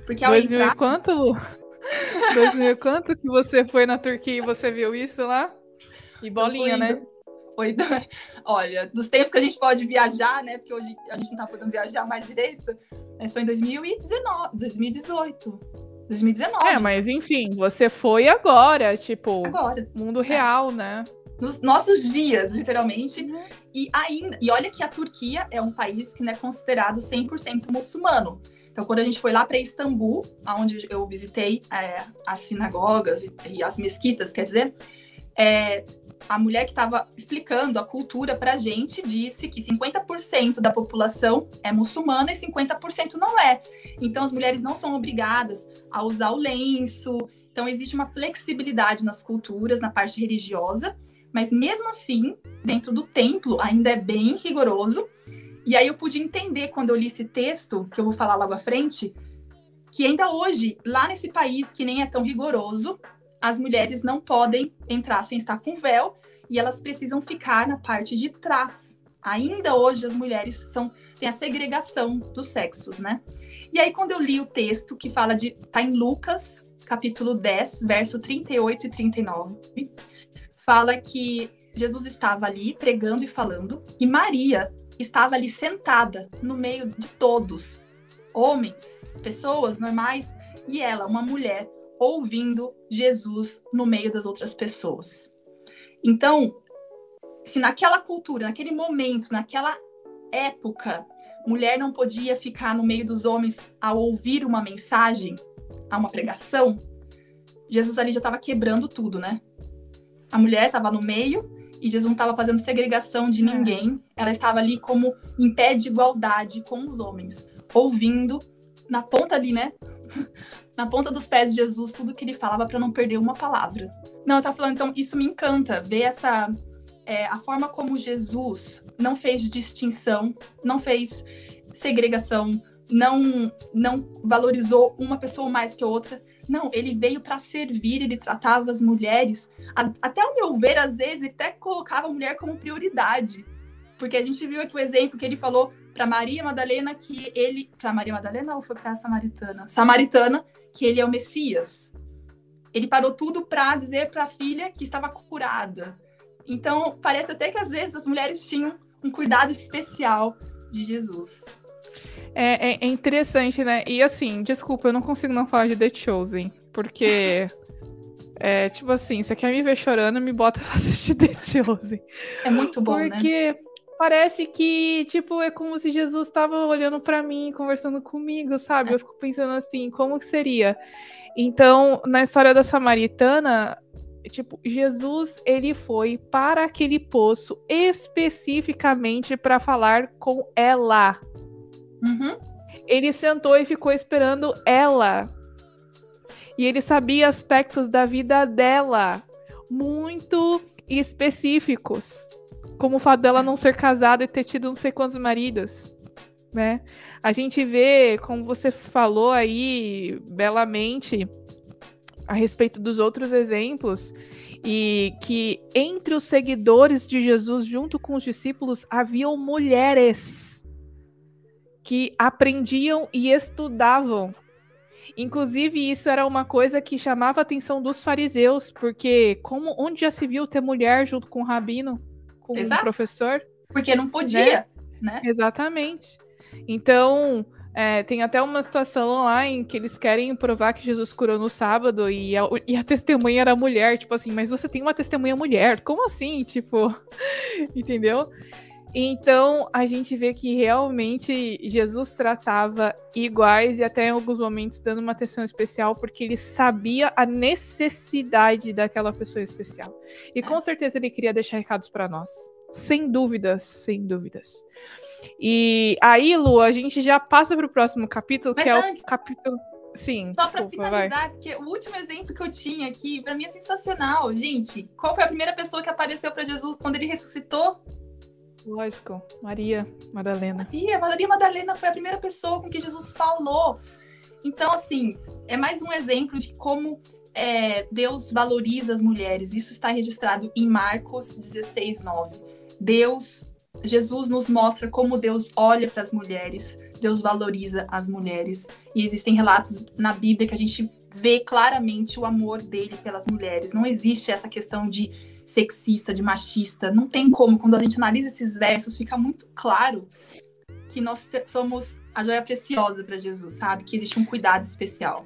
B: Porque ao
A: 2000
B: entrar...
A: e quanto, Lu? 2000 e quanto que você foi na Turquia e você viu isso lá? E bolinha, né?
B: Olha, dos tempos que a gente pode viajar, né? Porque hoje a gente não tá podendo viajar mais direito. Mas foi em 2018.
A: Mas enfim, você foi agora, tipo,
B: agora.
A: Mundo real, né?
B: Nos nossos dias, literalmente. E olha que a Turquia é um país que não é considerado 100% muçulmano. Então, quando a gente foi lá para Istambul, onde eu visitei as sinagogas e as mesquitas, quer dizer, a mulher que estava explicando a cultura para a gente disse que 50% da população é muçulmana e 50% não é. Então, as mulheres não são obrigadas a usar o lenço. Então, existe uma flexibilidade nas culturas, na parte religiosa, mas mesmo assim, dentro do templo, ainda é bem rigoroso. E aí eu pude entender, quando eu li esse texto, que eu vou falar logo à frente, que ainda hoje, lá nesse país que nem é tão rigoroso, as mulheres não podem entrar sem estar com véu, e elas precisam ficar na parte de trás. Ainda hoje as mulheres têm a segregação dos sexos, né? E aí quando eu li o texto que fala tá em Lucas, capítulo 10, verso 38 e 39, fala que Jesus estava ali pregando e falando, e Maria estava ali sentada no meio de todos, homens, pessoas normais, e ela, uma mulher, ouvindo Jesus no meio das outras pessoas. Então, se naquela cultura, naquele momento, naquela época, mulher não podia ficar no meio dos homens ao ouvir uma mensagem, a uma pregação, Jesus ali já estava quebrando tudo, né? A mulher estava no meio e Jesus não estava fazendo segregação de ninguém. Ela estava ali como em pé de igualdade com os homens, ouvindo na ponta ali, né? Na ponta dos pés de Jesus, tudo que ele falava para não perder uma palavra. Não, eu tava falando, então, isso me encanta, ver a forma como Jesus não fez distinção, não fez segregação, não valorizou uma pessoa mais que a outra. Não, ele veio para servir, ele tratava as mulheres, até ao meu ver, às vezes, até colocava a mulher como prioridade. Porque a gente viu aqui o exemplo que ele falou para Maria Madalena para Maria Madalena ou foi para a Samaritana, que ele é o Messias. Ele parou tudo para dizer para a filha que estava curada. Então, parece até que às vezes as mulheres tinham um cuidado especial de Jesus.
A: É interessante, né? E assim, desculpa, eu não consigo não falar de The Chosen, porque tipo assim, você quer me ver chorando, me bota pra assistir The Chosen.
B: É muito bom,
A: porque parece que, tipo, é como se Jesus estava olhando pra mim, conversando comigo, sabe? Eu fico pensando assim, como que seria? Então, na história da Samaritana, tipo, Jesus, ele foi para aquele poço especificamente para falar com ela.
B: Uhum.
A: Ele sentou e ficou esperando ela. E ele sabia aspectos da vida dela muito específicos. Como o fato dela não ser casada e ter tido não sei quantos maridos, né? A gente vê, como você falou aí belamente, a respeito dos outros exemplos, e que entre os seguidores de Jesus, junto com os discípulos, haviam mulheres que aprendiam e estudavam. Inclusive, isso era uma coisa que chamava a atenção dos fariseus, porque onde já se viu ter mulher junto com o rabino, com um professor?
B: Porque não podia, né?
A: Exatamente. Então, tem até uma situação lá em que eles querem provar que Jesus curou no sábado e a testemunha era mulher, tipo assim, mas você tem uma testemunha mulher, como assim? Tipo, entendeu? Então, a gente vê que realmente Jesus tratava iguais e até em alguns momentos dando uma atenção especial, porque ele sabia a necessidade daquela pessoa especial. E com certeza ele queria deixar recados para nós. Sem dúvidas, sem dúvidas. E aí, Lu, a gente já passa para o próximo capítulo,
B: mas
A: que
B: antes,
A: é o capítulo... Sim,
B: só para finalizar, porque o último exemplo que eu tinha aqui, para mim é sensacional. Gente, qual foi a primeira pessoa que apareceu para Jesus quando ele ressuscitou?
A: Lógico, Maria Madalena.
B: Maria Madalena foi a primeira pessoa com que Jesus falou. Então, assim, é mais um exemplo de como Deus valoriza as mulheres. Isso está registrado em Marcos 16:9. Jesus nos mostra como Deus olha para as mulheres, Deus valoriza as mulheres. E existem relatos na Bíblia que a gente vê claramente o amor dele pelas mulheres. Não existe essa questão de sexista, de machista. Não tem como. Quando a gente analisa esses versos, fica muito claro que nós somos a joia preciosa para Jesus, sabe? Que existe um cuidado especial.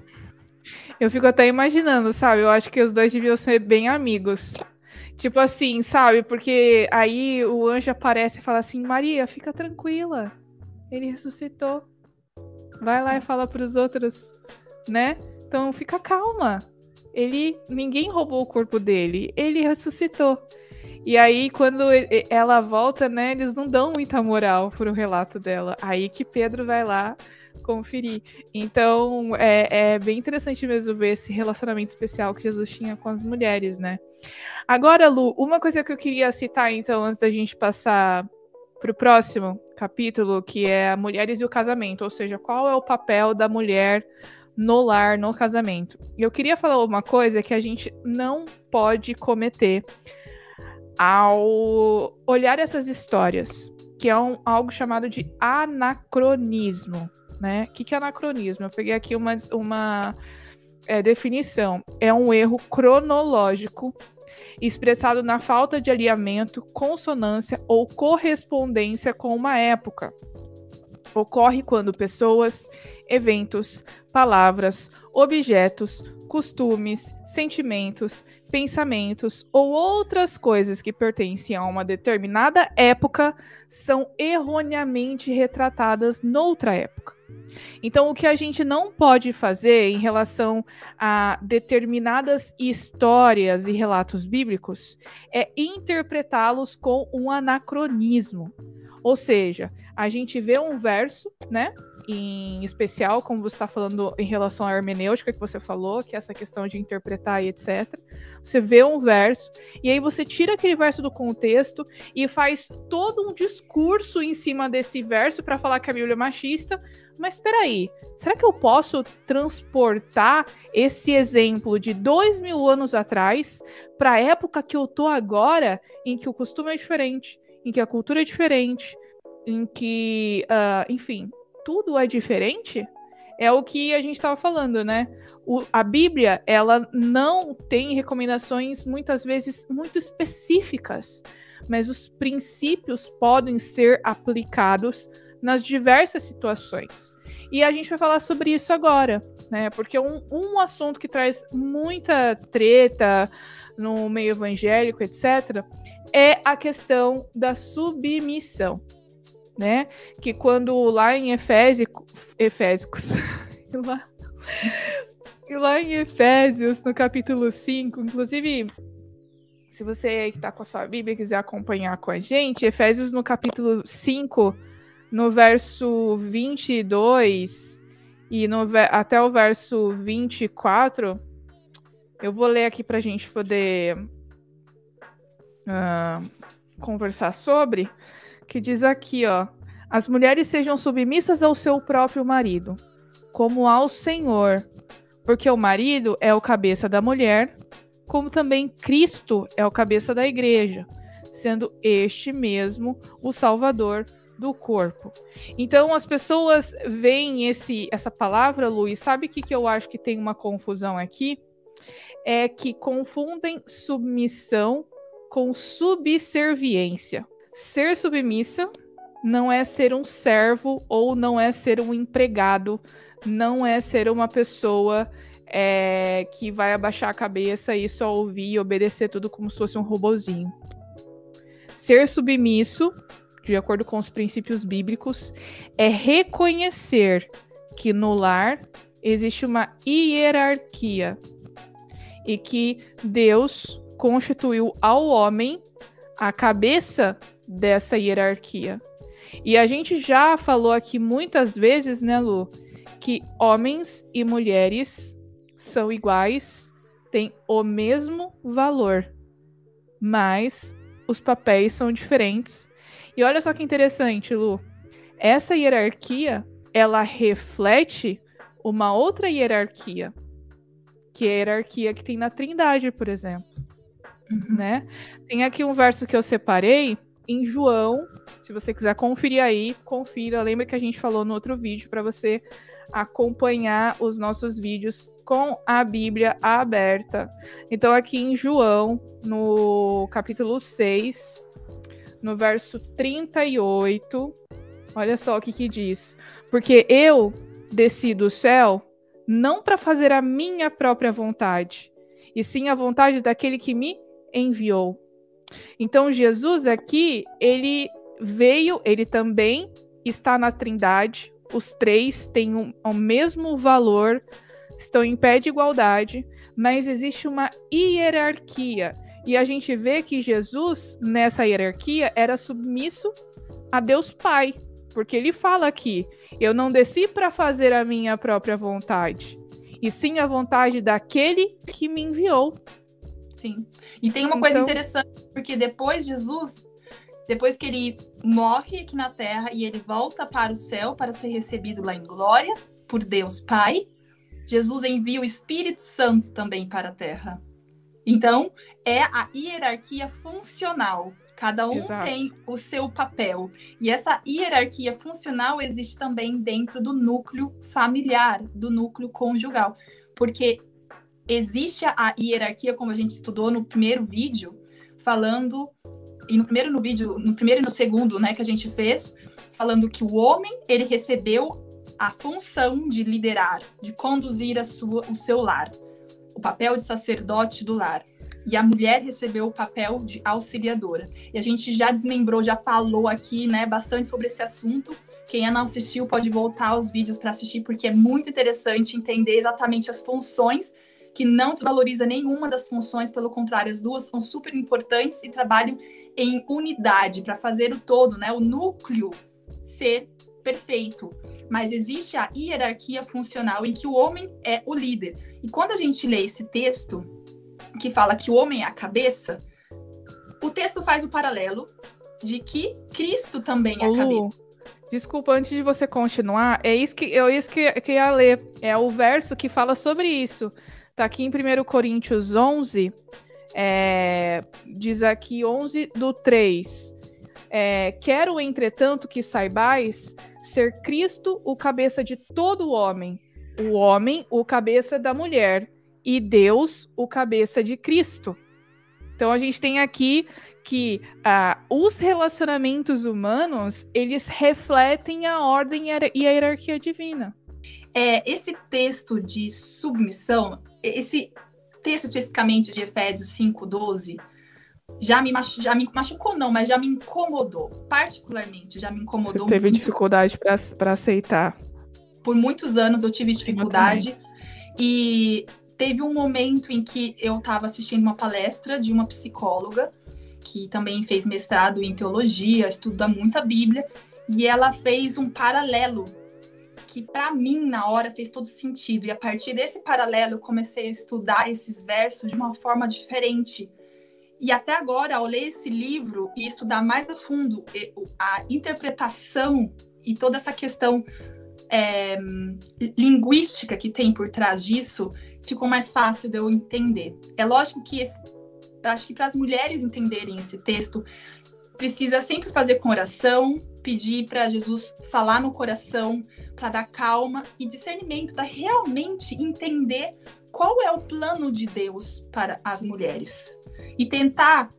A: Eu fico até imaginando, sabe? Eu acho que os dois deviam ser bem amigos. Tipo assim, sabe? Porque aí o anjo aparece e fala assim, Maria, fica tranquila. Ele ressuscitou. Vai lá e fala pros outros, né? Então fica calma. Ninguém roubou o corpo dele. Ele ressuscitou. E aí, quando ela volta, né? Eles não dão muita moral pro relato dela. Aí que Pedro vai lá conferir. Então, é bem interessante mesmo ver esse relacionamento especial que Jesus tinha com as mulheres, né? Agora, Lu, uma coisa que eu queria citar, então, antes da gente passar pro próximo capítulo, que é a mulheres e o casamento, ou seja, qual é o papel da mulher no lar, no casamento. E eu queria falar uma coisa que a gente não pode cometer ao olhar essas histórias, que é algo chamado de anacronismo, né? O que é anacronismo? Eu peguei aqui uma definição. É um erro cronológico expressado na falta de alinhamento, consonância ou correspondência com uma época. Ocorre quando pessoas, eventos, palavras, objetos, costumes, sentimentos, pensamentos ou outras coisas que pertencem a uma determinada época são erroneamente retratadas noutra época. Então, o que a gente não pode fazer em relação a determinadas histórias e relatos bíblicos é interpretá-los com um anacronismo. Ou seja, a gente vê um verso, né? Em especial, como você está falando em relação à hermenêutica que você falou, que é essa questão de interpretar e etc. Você vê um verso, e aí você tira aquele verso do contexto e faz todo um discurso em cima desse verso para falar que a Bíblia é machista. Mas espera aí, será que eu posso transportar esse exemplo de 2000 anos atrás para a época que eu tô agora, em que o costume é diferente, em que a cultura é diferente, em que, enfim, tudo é diferente? É o que a gente estava falando, né? A Bíblia, ela não tem recomendações, muitas vezes, muito específicas, mas os princípios podem ser aplicados nas diversas situações. E a gente vai falar sobre isso agora, né? Porque um assunto que traz muita treta no meio evangélico, etc., é a questão da submissão, né? Que quando lá em lá em Efésios, no capítulo 5, inclusive, se você que está com a sua Bíblia quiser acompanhar com a gente, Efésios no capítulo 5, no verso 22 e até o verso 24, eu vou ler aqui para a gente poder conversar sobre, que diz aqui, ó: as mulheres sejam submissas ao seu próprio marido, como ao Senhor, porque o marido é o cabeça da mulher, como também Cristo é o cabeça da igreja, sendo este mesmo o Salvador do corpo. Então as pessoas veem essa palavra, Lu, e sabe o que eu acho que tem uma confusão aqui? É que confundem submissão com subserviência. Ser submissa não é ser um servo ou não é ser um empregado, não é ser uma pessoa que vai abaixar a cabeça e só ouvir e obedecer tudo como se fosse um robozinho. Ser submisso, de acordo com os princípios bíblicos, é reconhecer que no lar existe uma hierarquia e que Deus constituiu ao homem a cabeça dessa hierarquia. E a gente já falou aqui muitas vezes, né, Lu, que homens e mulheres são iguais, têm o mesmo valor, mas os papéis são diferentes. E olha só que interessante, Lu, essa hierarquia, ela reflete uma outra hierarquia, que é a hierarquia que tem na Trindade, por exemplo. Né? Tem aqui um verso que eu separei em João. Se você quiser conferir aí, confira. Lembra que a gente falou no outro vídeo para você acompanhar os nossos vídeos com a Bíblia aberta. Então, aqui em João, no capítulo 6, no verso 38, olha só o que diz. Porque eu desci do céu não para fazer a minha própria vontade, e sim a vontade daquele que me enviou. Então, Jesus aqui, ele veio, ele também está na Trindade. Os três têm o mesmo valor, estão em pé de igualdade, mas existe uma hierarquia. E a gente vê que Jesus, nessa hierarquia, era submisso a Deus Pai. Porque ele fala aqui, eu não desci para fazer a minha própria vontade, e sim a vontade daquele que me enviou.
B: Sim. E tem uma coisa interessante, porque depois que ele morre aqui na Terra e ele volta para o céu para ser recebido lá em glória por Deus Pai, Jesus envia o Espírito Santo também para a Terra. Então, é a hierarquia funcional. Cada um tem o seu papel. E essa hierarquia funcional existe também dentro do núcleo familiar, do núcleo conjugal. Porque existe a hierarquia, como a gente estudou no primeiro vídeo, falando, e no primeiro e no segundo, né, que a gente fez, falando que o homem, ele recebeu a função de liderar, de conduzir o seu lar, o papel de sacerdote do lar. E a mulher recebeu o papel de auxiliadora. E a gente já desmembrou, já falou aqui, né, bastante sobre esse assunto. Quem ainda não assistiu pode voltar aos vídeos para assistir, porque é muito interessante entender exatamente as funções, que não desvaloriza nenhuma das funções, pelo contrário, as duas são super importantes e trabalham em unidade para fazer o todo, né, o núcleo ser perfeito. Mas existe a hierarquia funcional em que o homem é o líder. E quando a gente lê esse texto, que fala que o homem é a cabeça, o texto faz o paralelo de que Cristo também é a cabeça.
A: Desculpa, antes de você continuar, é isso que eu ia ler. É o verso que fala sobre isso. Tá aqui em 1 Coríntios 11, diz aqui 11:3. Quero, entretanto, que saibais ser Cristo o cabeça de todo homem, o cabeça da mulher, e Deus o cabeça de Cristo. Então a gente tem aqui que os relacionamentos humanos, eles refletem a ordem e a hierarquia divina.
B: Esse texto de submissão, esse texto especificamente de Efésios 5:12, já me machucou não, mas já me incomodou, particularmente, já me incomodou.
A: Você teve muito. Dificuldade para aceitar.
B: Por muitos anos eu tive dificuldade, e teve um momento em que eu estava assistindo uma palestra de uma psicóloga, que também fez mestrado em teologia, estuda muito a Bíblia, e ela fez um paralelo, que para mim, na hora, fez todo sentido. E a partir desse paralelo, eu comecei a estudar esses versos de uma forma diferente. E até agora, ao ler esse livro e estudar mais a fundo a interpretação e toda essa questão linguística que tem por trás disso, ficou mais fácil de eu entender. É lógico que acho que para as mulheres entenderem esse texto, precisa sempre fazer com oração, pedir para Jesus falar no coração, para dar calma e discernimento, para realmente entender qual é o plano de Deus para as mulheres. E tentar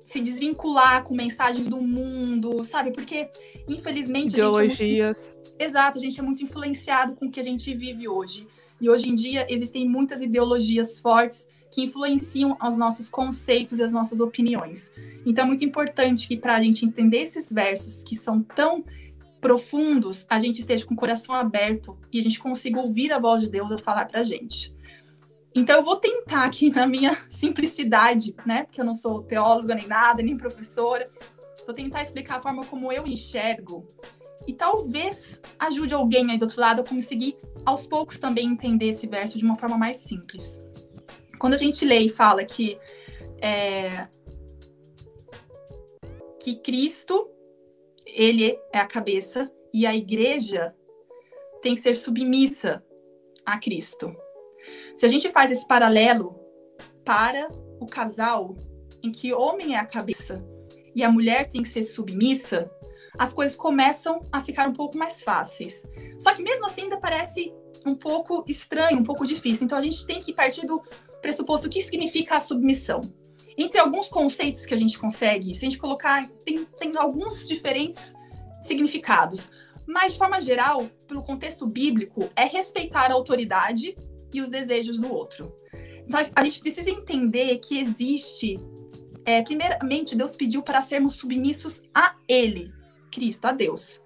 B: se desvincular com mensagens do mundo, sabe? Porque, infelizmente,
A: ideologias.
B: Exato, a gente é muito influenciado com o que a gente vive hoje. E hoje em dia existem muitas ideologias fortes que influenciam os nossos conceitos e as nossas opiniões. Então é muito importante que, para a gente entender esses versos que são tão profundos, a gente esteja com o coração aberto e a gente consiga ouvir a voz de Deus a falar para a gente. Então eu vou tentar aqui, na minha simplicidade, né, porque eu não sou teóloga nem nada, nem professora, vou tentar explicar a forma como eu enxergo e talvez ajude alguém aí do outro lado a conseguir, aos poucos, também entender esse verso de uma forma mais simples. Quando a gente lê e fala que Cristo, ele é a cabeça e a igreja tem que ser submissa a Cristo. Se a gente faz esse paralelo para o casal, em que o homem é a cabeça e a mulher tem que ser submissa, as coisas começam a ficar um pouco mais fáceis. Só que mesmo assim ainda parece um pouco estranho, um pouco difícil. Então a gente tem que partir do pressuposto que significa a submissão. Entre alguns conceitos que a gente consegue, se a gente colocar, tem alguns diferentes significados. Mas, de forma geral, pelo contexto bíblico, é respeitar a autoridade e os desejos do outro. Então, a gente precisa entender que existe... primeiramente, Deus pediu para sermos submissos a Ele, Cristo, a Deus,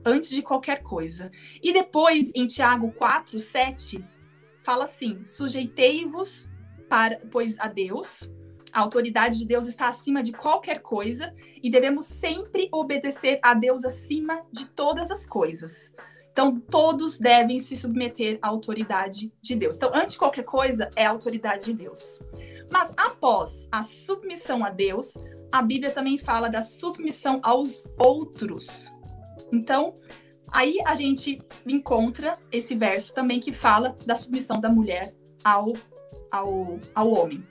B: antes de qualquer coisa. E depois, em Tiago 4:7, fala assim: sujeitei-vos, pois a Deus... A autoridade de Deus está acima de qualquer coisa e devemos sempre obedecer a Deus acima de todas as coisas. Então, todos devem se submeter à autoridade de Deus. Então, antes de qualquer coisa, é a autoridade de Deus. Mas, após a submissão a Deus, a Bíblia também fala da submissão aos outros. Então, aí a gente encontra esse verso também que fala da submissão da mulher ao homem.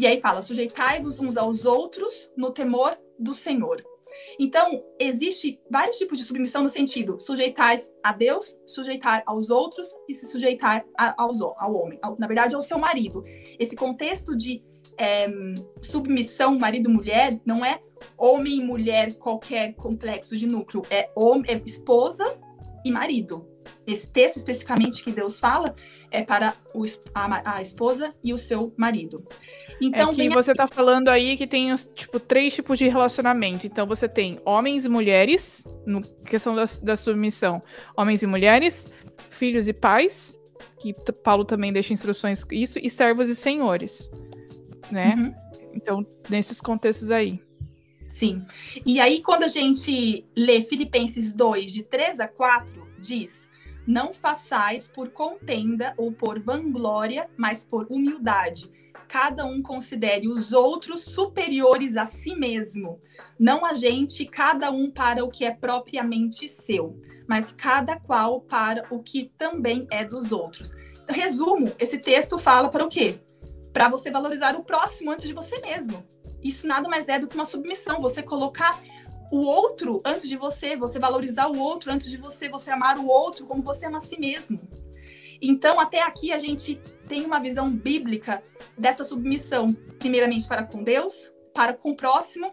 B: E aí fala, sujeitai-vos uns aos outros no temor do Senhor. Então, existe vários tipos de submissão no sentido sujeitar a Deus, sujeitar aos outros e se sujeitar ao homem. Na verdade, ao seu marido. Esse contexto de submissão marido-mulher não é homem e mulher qualquer complexo de núcleo. É esposa e marido. Esse texto especificamente que Deus fala é para a esposa e o seu marido. Então,
A: você está falando aí que tem três tipos de relacionamento. Então você tem homens e mulheres, no questão da submissão, homens e mulheres, filhos e pais, que Paulo também deixa instruções isso, e servos e senhores, né? Uhum. Então, nesses contextos aí.
B: Sim. E aí, quando a gente lê Filipenses 2, de 3-4, diz: não façais por contenda ou por vanglória, mas por humildade. Cada um considere os outros superiores a si mesmo. Não a gente, cada um para o que é propriamente seu, mas cada qual para o que também é dos outros. Então, resumo, esse texto fala para o quê? Para você valorizar o próximo antes de você mesmo. Isso nada mais é do que uma submissão. Você colocar o outro antes de você valorizar o outro antes de você amar o outro como você ama a si mesmo. Então, até aqui, a gente tem uma visão bíblica dessa submissão, primeiramente para com Deus, para com o próximo.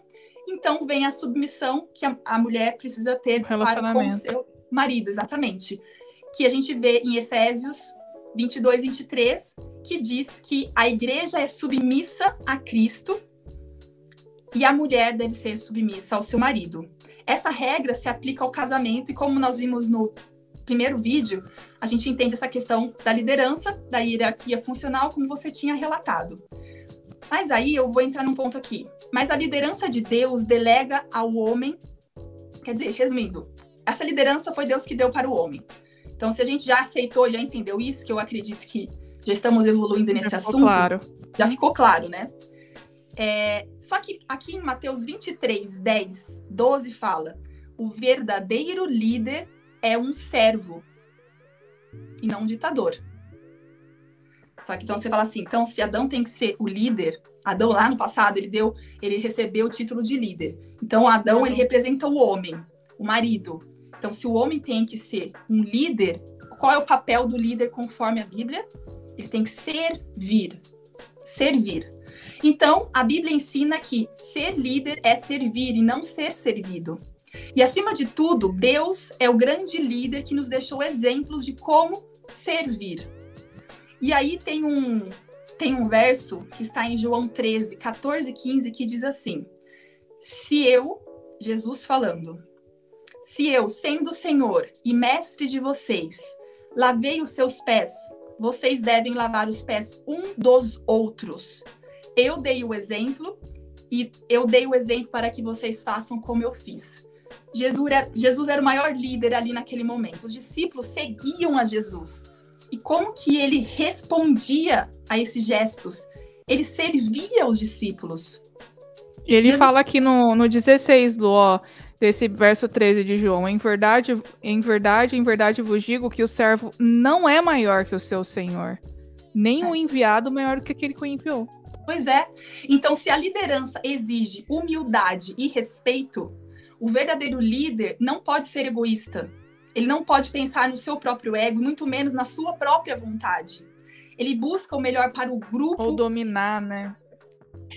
B: Então, vem a submissão que a mulher precisa ter para com o seu marido, exatamente. Que a gente vê em Efésios 22:23, que diz que a igreja é submissa a Cristo e a mulher deve ser submissa ao seu marido. Essa regra se aplica ao casamento e, como nós vimos no primeiro vídeo, a gente entende essa questão da liderança, da hierarquia funcional, como você tinha relatado. Mas aí eu vou entrar num ponto aqui. Mas a liderança de Deus delega ao homem, quer dizer, resumindo, essa liderança foi Deus que deu para o homem. Então, se a gente já aceitou, já entendeu isso, que eu acredito que já estamos evoluindo nesse assunto, claro. Já ficou claro, né? Só que aqui em Mateus 23:10-12 fala: o verdadeiro líder é um servo e não um ditador. Só que então você fala assim, então se Adão tem que ser o líder, Adão lá no passado ele recebeu o título de líder. Então Adão ele representa o homem, o marido. Então se o homem tem que ser um líder, qual é o papel do líder conforme a Bíblia? Ele tem que servir. Então a Bíblia ensina que ser líder é servir e não ser servido. E, acima de tudo, Deus é o grande líder que nos deixou exemplos de como servir. E aí tem um verso que está em João 13:14-15, que diz assim: Jesus falando, se eu, sendo Senhor e mestre de vocês, lavei os seus pés, vocês devem lavar os pés um dos outros. Eu dei o exemplo e eu dei o exemplo para que vocês façam como eu fiz. Jesus era o maior líder ali naquele momento. Os discípulos seguiam a Jesus. E como que ele respondia a esses gestos? Ele servia os discípulos.
A: E ele fala aqui no 16, Lu, ó, desse verso 13 de João: em verdade, vos digo que o servo não é maior que o seu senhor, nem o enviado maior do que aquele que o enviou.
B: Pois é. Então, se a liderança exige humildade e respeito, o verdadeiro líder não pode ser egoísta. Ele não pode pensar no seu próprio ego, muito menos na sua própria vontade. Ele busca o melhor para o grupo.
A: Ou dominar, né?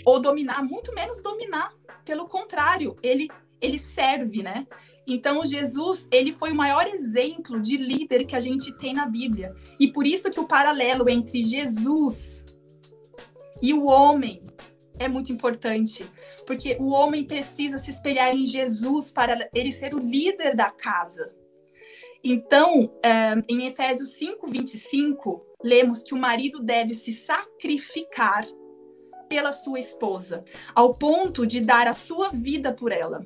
B: Ou dominar, muito menos dominar. Pelo contrário, ele serve, né? Então, Jesus, ele foi o maior exemplo de líder que a gente tem na Bíblia. E por isso que o paralelo entre Jesus e o homem é muito importante. Porque o homem precisa se espelhar em Jesus para ele ser o líder da casa. Então, em Efésios 5:25, lemos que o marido deve se sacrificar pela sua esposa, ao ponto de dar a sua vida por ela.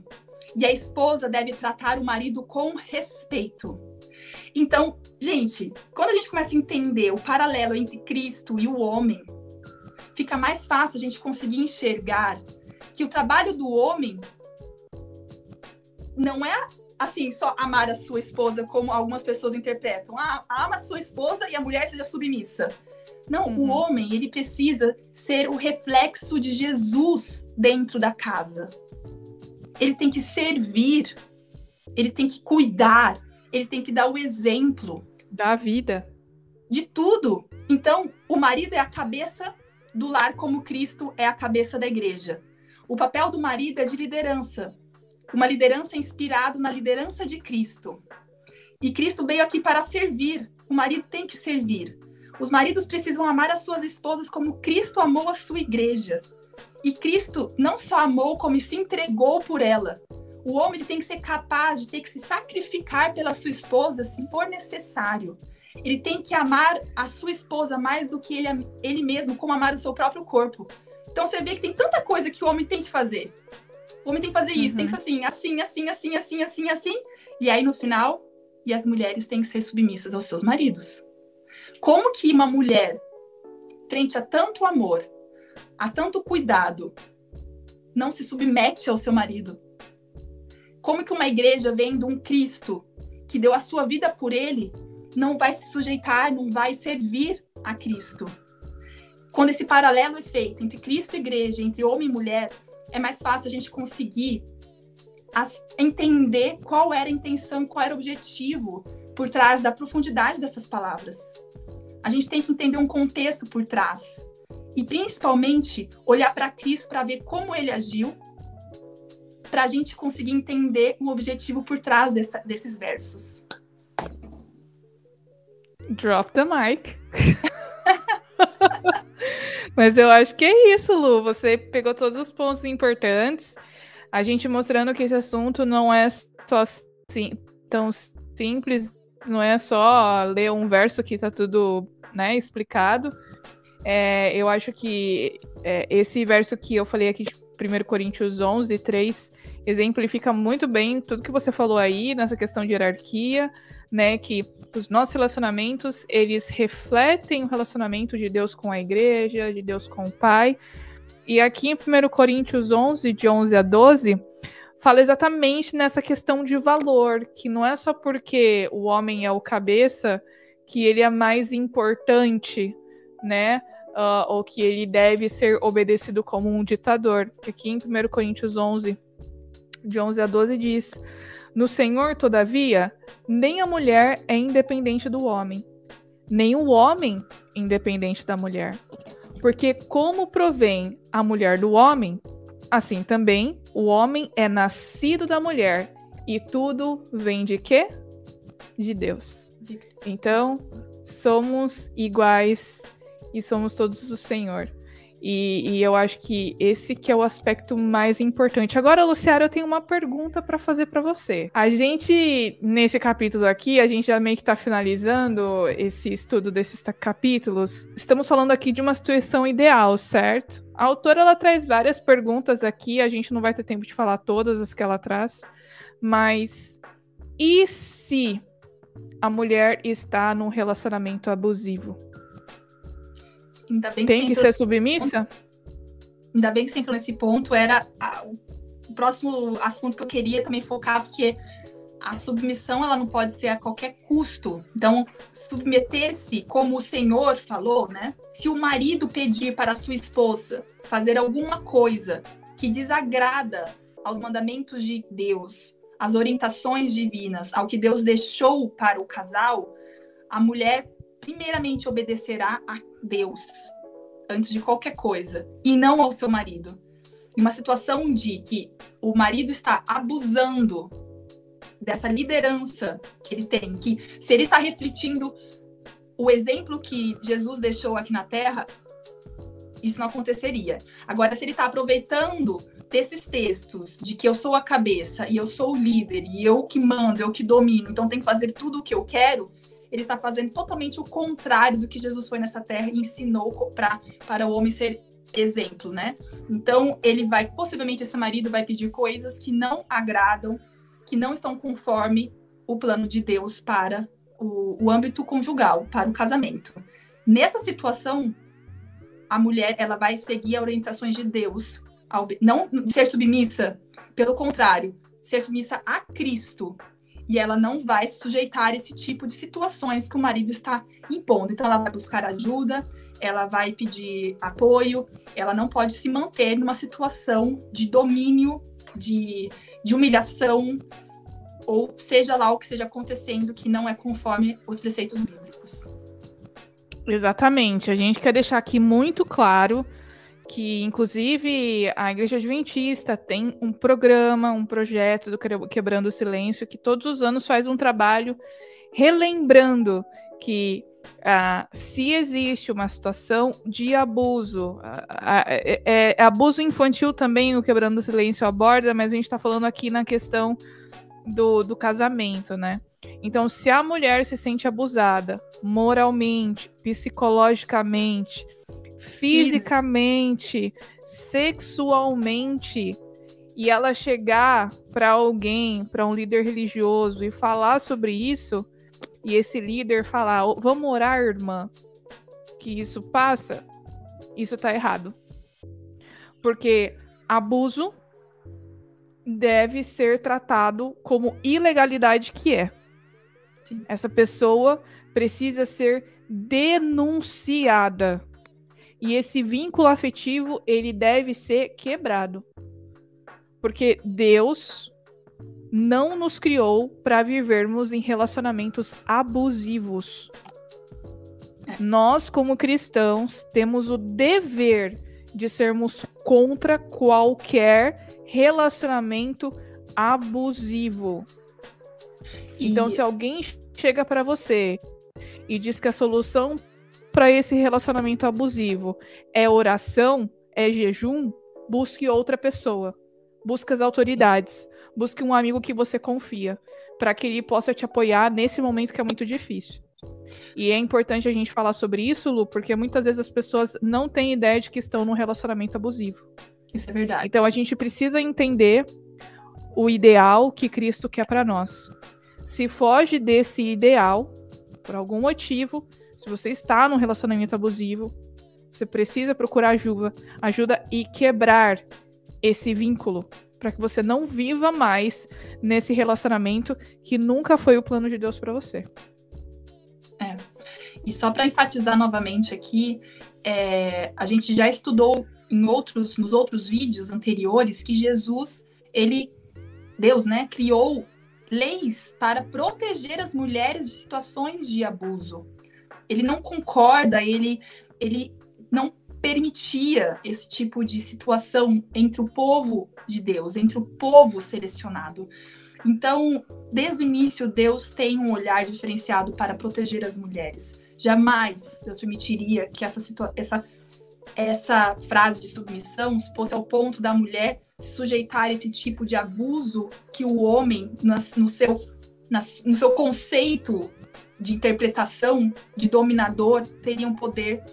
B: E a esposa deve tratar o marido com respeito. Então, gente, quando a gente começa a entender o paralelo entre Cristo e o homem, fica mais fácil a gente conseguir enxergar que o trabalho do homem não é assim, só amar a sua esposa, como algumas pessoas interpretam. Ama a sua esposa e a mulher seja submissa. Não, o homem, ele precisa ser o reflexo de Jesus dentro da casa. Ele tem que servir, ele tem que cuidar, ele tem que dar o exemplo.
A: Da vida.
B: De tudo. Então, o marido é a cabeça do lar, como Cristo é a cabeça da igreja. O papel do marido é de liderança. Uma liderança inspirada na liderança de Cristo. E Cristo veio aqui para servir. O marido tem que servir. Os maridos precisam amar as suas esposas como Cristo amou a sua igreja. E Cristo não só amou, como se entregou por ela. O homem ele tem que ser capaz de ter que se sacrificar pela sua esposa, se for necessário. Ele tem que amar a sua esposa mais do que ele mesmo, como amar o seu próprio corpo. Então você vê que tem tanta coisa que o homem tem que fazer. O homem tem que fazer isso, tem que ser assim. E aí, no final, e as mulheres têm que ser submissas aos seus maridos. Como que uma mulher, frente a tanto amor, a tanto cuidado, não se submete ao seu marido? Como que uma igreja vendo um Cristo que deu a sua vida por ele, não vai se sujeitar, não vai servir a Cristo? Quando esse paralelo é feito entre Cristo e igreja, entre homem e mulher, é mais fácil a gente conseguir entender qual era a intenção, qual era o objetivo por trás da profundidade dessas palavras. A gente tem que entender um contexto por trás. E, principalmente, olhar para Cristo para ver como ele agiu, para a gente conseguir entender o objetivo por trás desses versos.
A: Drop the mic. Mas eu acho que é isso, Lu. Você pegou todos os pontos importantes. A gente mostrando que esse assunto não é só tão simples, não é só ler um verso que tá tudo, né, explicado. Eu acho que esse verso que eu falei aqui de 1 Coríntios 11:3 exemplifica muito bem tudo que você falou aí nessa questão de hierarquia, né, que os nossos relacionamentos, eles refletem o relacionamento de Deus com a igreja, de Deus com o Pai. E aqui em 1 Coríntios 11, de 11 a 12, fala exatamente nessa questão de valor, que não é só porque o homem é o cabeça que ele é mais importante, né, ou que ele deve ser obedecido como um ditador. Porque aqui em 1 Coríntios 11, de 11 a 12, diz: no Senhor, todavia, nem a mulher é independente do homem, nem o homem independente da mulher. Porque como provém a mulher do homem, assim também o homem é nascido da mulher. E tudo vem de quê? De Deus. Então, somos iguais e somos todos do Senhor. E eu acho que esse que é o aspecto mais importante. Agora, Luciara, eu tenho uma pergunta para fazer para você. A gente, nesse capítulo aqui, a gente já meio que tá finalizando esse estudo desses capítulos. Estamos falando aqui de uma situação ideal, certo? A autora, ela traz várias perguntas aqui, a gente não vai ter tempo de falar todas as que ela traz, mas e se a mulher está num relacionamento abusivo?
B: Ainda bem
A: tem que ser submissa?
B: Ainda bem que você entrou nesse ponto. Era o próximo assunto que eu queria também focar, porque a submissão ela não pode ser a qualquer custo. Então, submeter-se, como o Senhor falou, né? Se o marido pedir para a sua esposa fazer alguma coisa que desagrada aos mandamentos de Deus, às orientações divinas, ao que Deus deixou para o casal, a mulher primeiramente obedecerá a Deus antes de qualquer coisa e não ao seu marido. Em uma situação de que o marido está abusando dessa liderança que ele tem, que se ele está refletindo o exemplo que Jesus deixou aqui na Terra, isso não aconteceria. Agora, se ele está aproveitando desses textos de que eu sou a cabeça e eu sou o líder e eu que mando, eu que domino, então tenho que fazer tudo o que eu quero, ele está fazendo totalmente o contrário do que Jesus foi nessa terra e ensinou para o homem ser exemplo, né? Então, possivelmente esse marido vai pedir coisas que não agradam, que não estão conforme o plano de Deus para o âmbito conjugal, para o casamento. Nessa situação, a mulher ela vai seguir as orientações de Deus, não ser submissa, pelo contrário, ser submissa a Cristo. E ela não vai se sujeitar a esse tipo de situações que o marido está impondo. Então, ela vai buscar ajuda, ela vai pedir apoio, ela não pode se manter numa situação de domínio, de humilhação, ou seja lá o que esteja acontecendo que não é conforme os preceitos bíblicos.
A: Exatamente. A gente quer deixar aqui muito claro que, inclusive, a Igreja Adventista tem um programa, um projeto do Quebrando o Silêncio, que todos os anos faz um trabalho relembrando que se existe uma situação de abuso, abuso infantil também o Quebrando o Silêncio aborda, mas a gente está falando aqui na questão do casamento, né? Então, se a mulher se sente abusada moralmente, psicologicamente, fisicamente, sexualmente, e ela chegar para alguém, para um líder religioso e falar sobre isso, e esse líder falar, vamos orar, irmã, que isso passa, isso tá errado. Porque abuso deve ser tratado como ilegalidade que é. Sim. Essa pessoa precisa ser denunciada. E esse vínculo afetivo, ele deve ser quebrado. Porque Deus não nos criou para vivermos em relacionamentos abusivos. Nós, como cristãos, temos o dever de sermos contra qualquer relacionamento abusivo. Então, se alguém chega para você e diz que a solução para esse relacionamento abusivo é oração, é jejum, busque outra pessoa. Busque as autoridades. Busque um amigo que você confia, para que ele possa te apoiar nesse momento que é muito difícil. E é importante a gente falar sobre isso, Lu, porque muitas vezes as pessoas não têm ideia de que estão num relacionamento abusivo.
B: Isso é verdade.
A: Então a gente precisa entender o ideal que Cristo quer para nós. Se foge desse ideal, por algum motivo, se você está num relacionamento abusivo, você precisa procurar ajuda e quebrar esse vínculo, para que você não viva mais nesse relacionamento que nunca foi o plano de Deus para você.
B: E só para enfatizar novamente aqui, a gente já estudou nos outros vídeos anteriores que Deus, né, criou leis para proteger as mulheres de situações de abuso. Ele não concorda, ele não permitia esse tipo de situação entre o povo de Deus, entre o povo selecionado. Então, desde o início, Deus tem um olhar diferenciado para proteger as mulheres. Jamais Deus permitiria que essa frase de submissão fosse ao ponto da mulher se sujeitar a esse tipo de abuso que o homem, no seu conceito de interpretação de dominador, teria um poder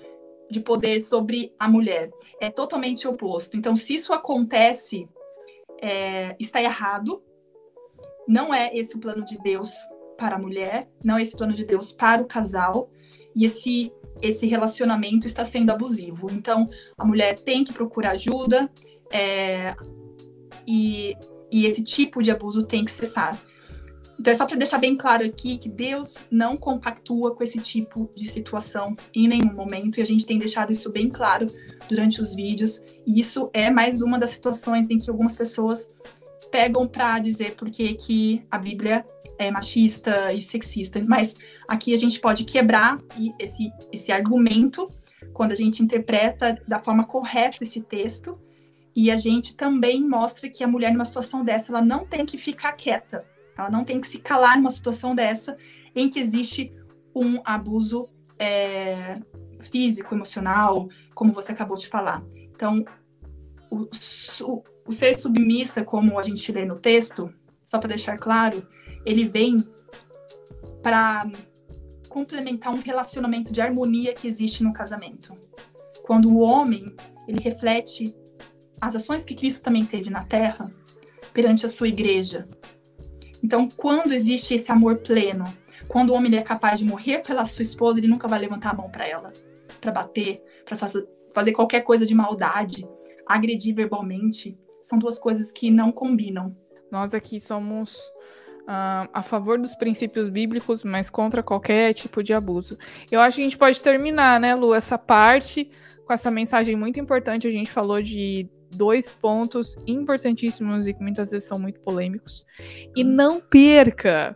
B: sobre a mulher. É totalmente oposto. Então, se isso acontece, está errado. Não é esse o plano de Deus para a mulher, não é esse o plano de Deus para o casal, e esse relacionamento está sendo abusivo. Então, a mulher tem que procurar ajuda, e esse tipo de abuso tem que cessar. Então, é só para deixar bem claro aqui que Deus não compactua com esse tipo de situação em nenhum momento, e a gente tem deixado isso bem claro durante os vídeos, e isso é mais uma das situações em que algumas pessoas pegam para dizer porque que a Bíblia é machista e sexista. Mas aqui a gente pode quebrar esse argumento quando a gente interpreta da forma correta esse texto, e a gente também mostra que a mulher numa situação dessa, ela não tem que ficar quieta, ela não tem que se calar numa situação dessa em que existe um abuso físico, emocional, como você acabou de falar. Então, o ser submissa, como a gente lê no texto, só para deixar claro, ele vem para complementar um relacionamento de harmonia que existe no casamento. Quando o homem, ele reflete as ações que Cristo também teve na terra perante a sua igreja. Então, quando existe esse amor pleno, quando o homem ele é capaz de morrer pela sua esposa, ele nunca vai levantar a mão para ela, para bater, para fazer qualquer coisa de maldade, agredir verbalmente. São duas coisas que não combinam.
A: Nós aqui somos a favor dos princípios bíblicos, mas contra qualquer tipo de abuso. Eu acho que a gente pode terminar, né, Lu, essa parte com essa mensagem muito importante. A gente falou de 2 pontos importantíssimos e que muitas vezes são muito polêmicos. E não perca!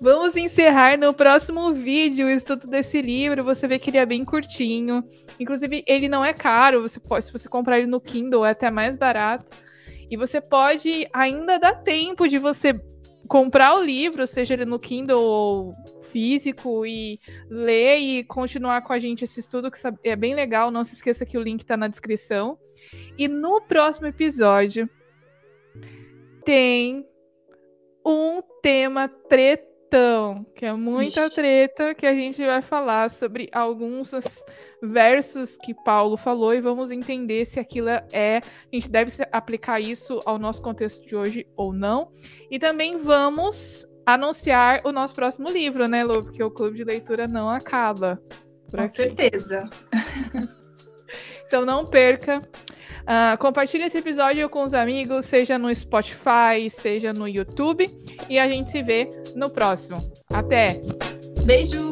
A: Vamos encerrar no próximo vídeo o estudo desse livro. Você vê que ele é bem curtinho. Inclusive, ele não é caro. Se você comprar ele no Kindle, é até mais barato. E você pode ainda dar tempo de você comprar o livro, seja ele no Kindle ou físico, e ler e continuar com a gente esse estudo, que é bem legal. Não se esqueça que o link está na descrição. E no próximo episódio tem um tema tretão, que é muita treta, que a gente vai falar sobre alguns versos que Paulo falou e vamos entender se aquilo a gente deve aplicar isso ao nosso contexto de hoje ou não. E também vamos anunciar o nosso próximo livro, né, Lu? Porque o clube de leitura não acaba.
B: Com certeza.
A: Então não perca. Compartilhe esse episódio com os amigos, seja no Spotify, seja no YouTube. E a gente se vê no próximo. Até!
B: Beijo!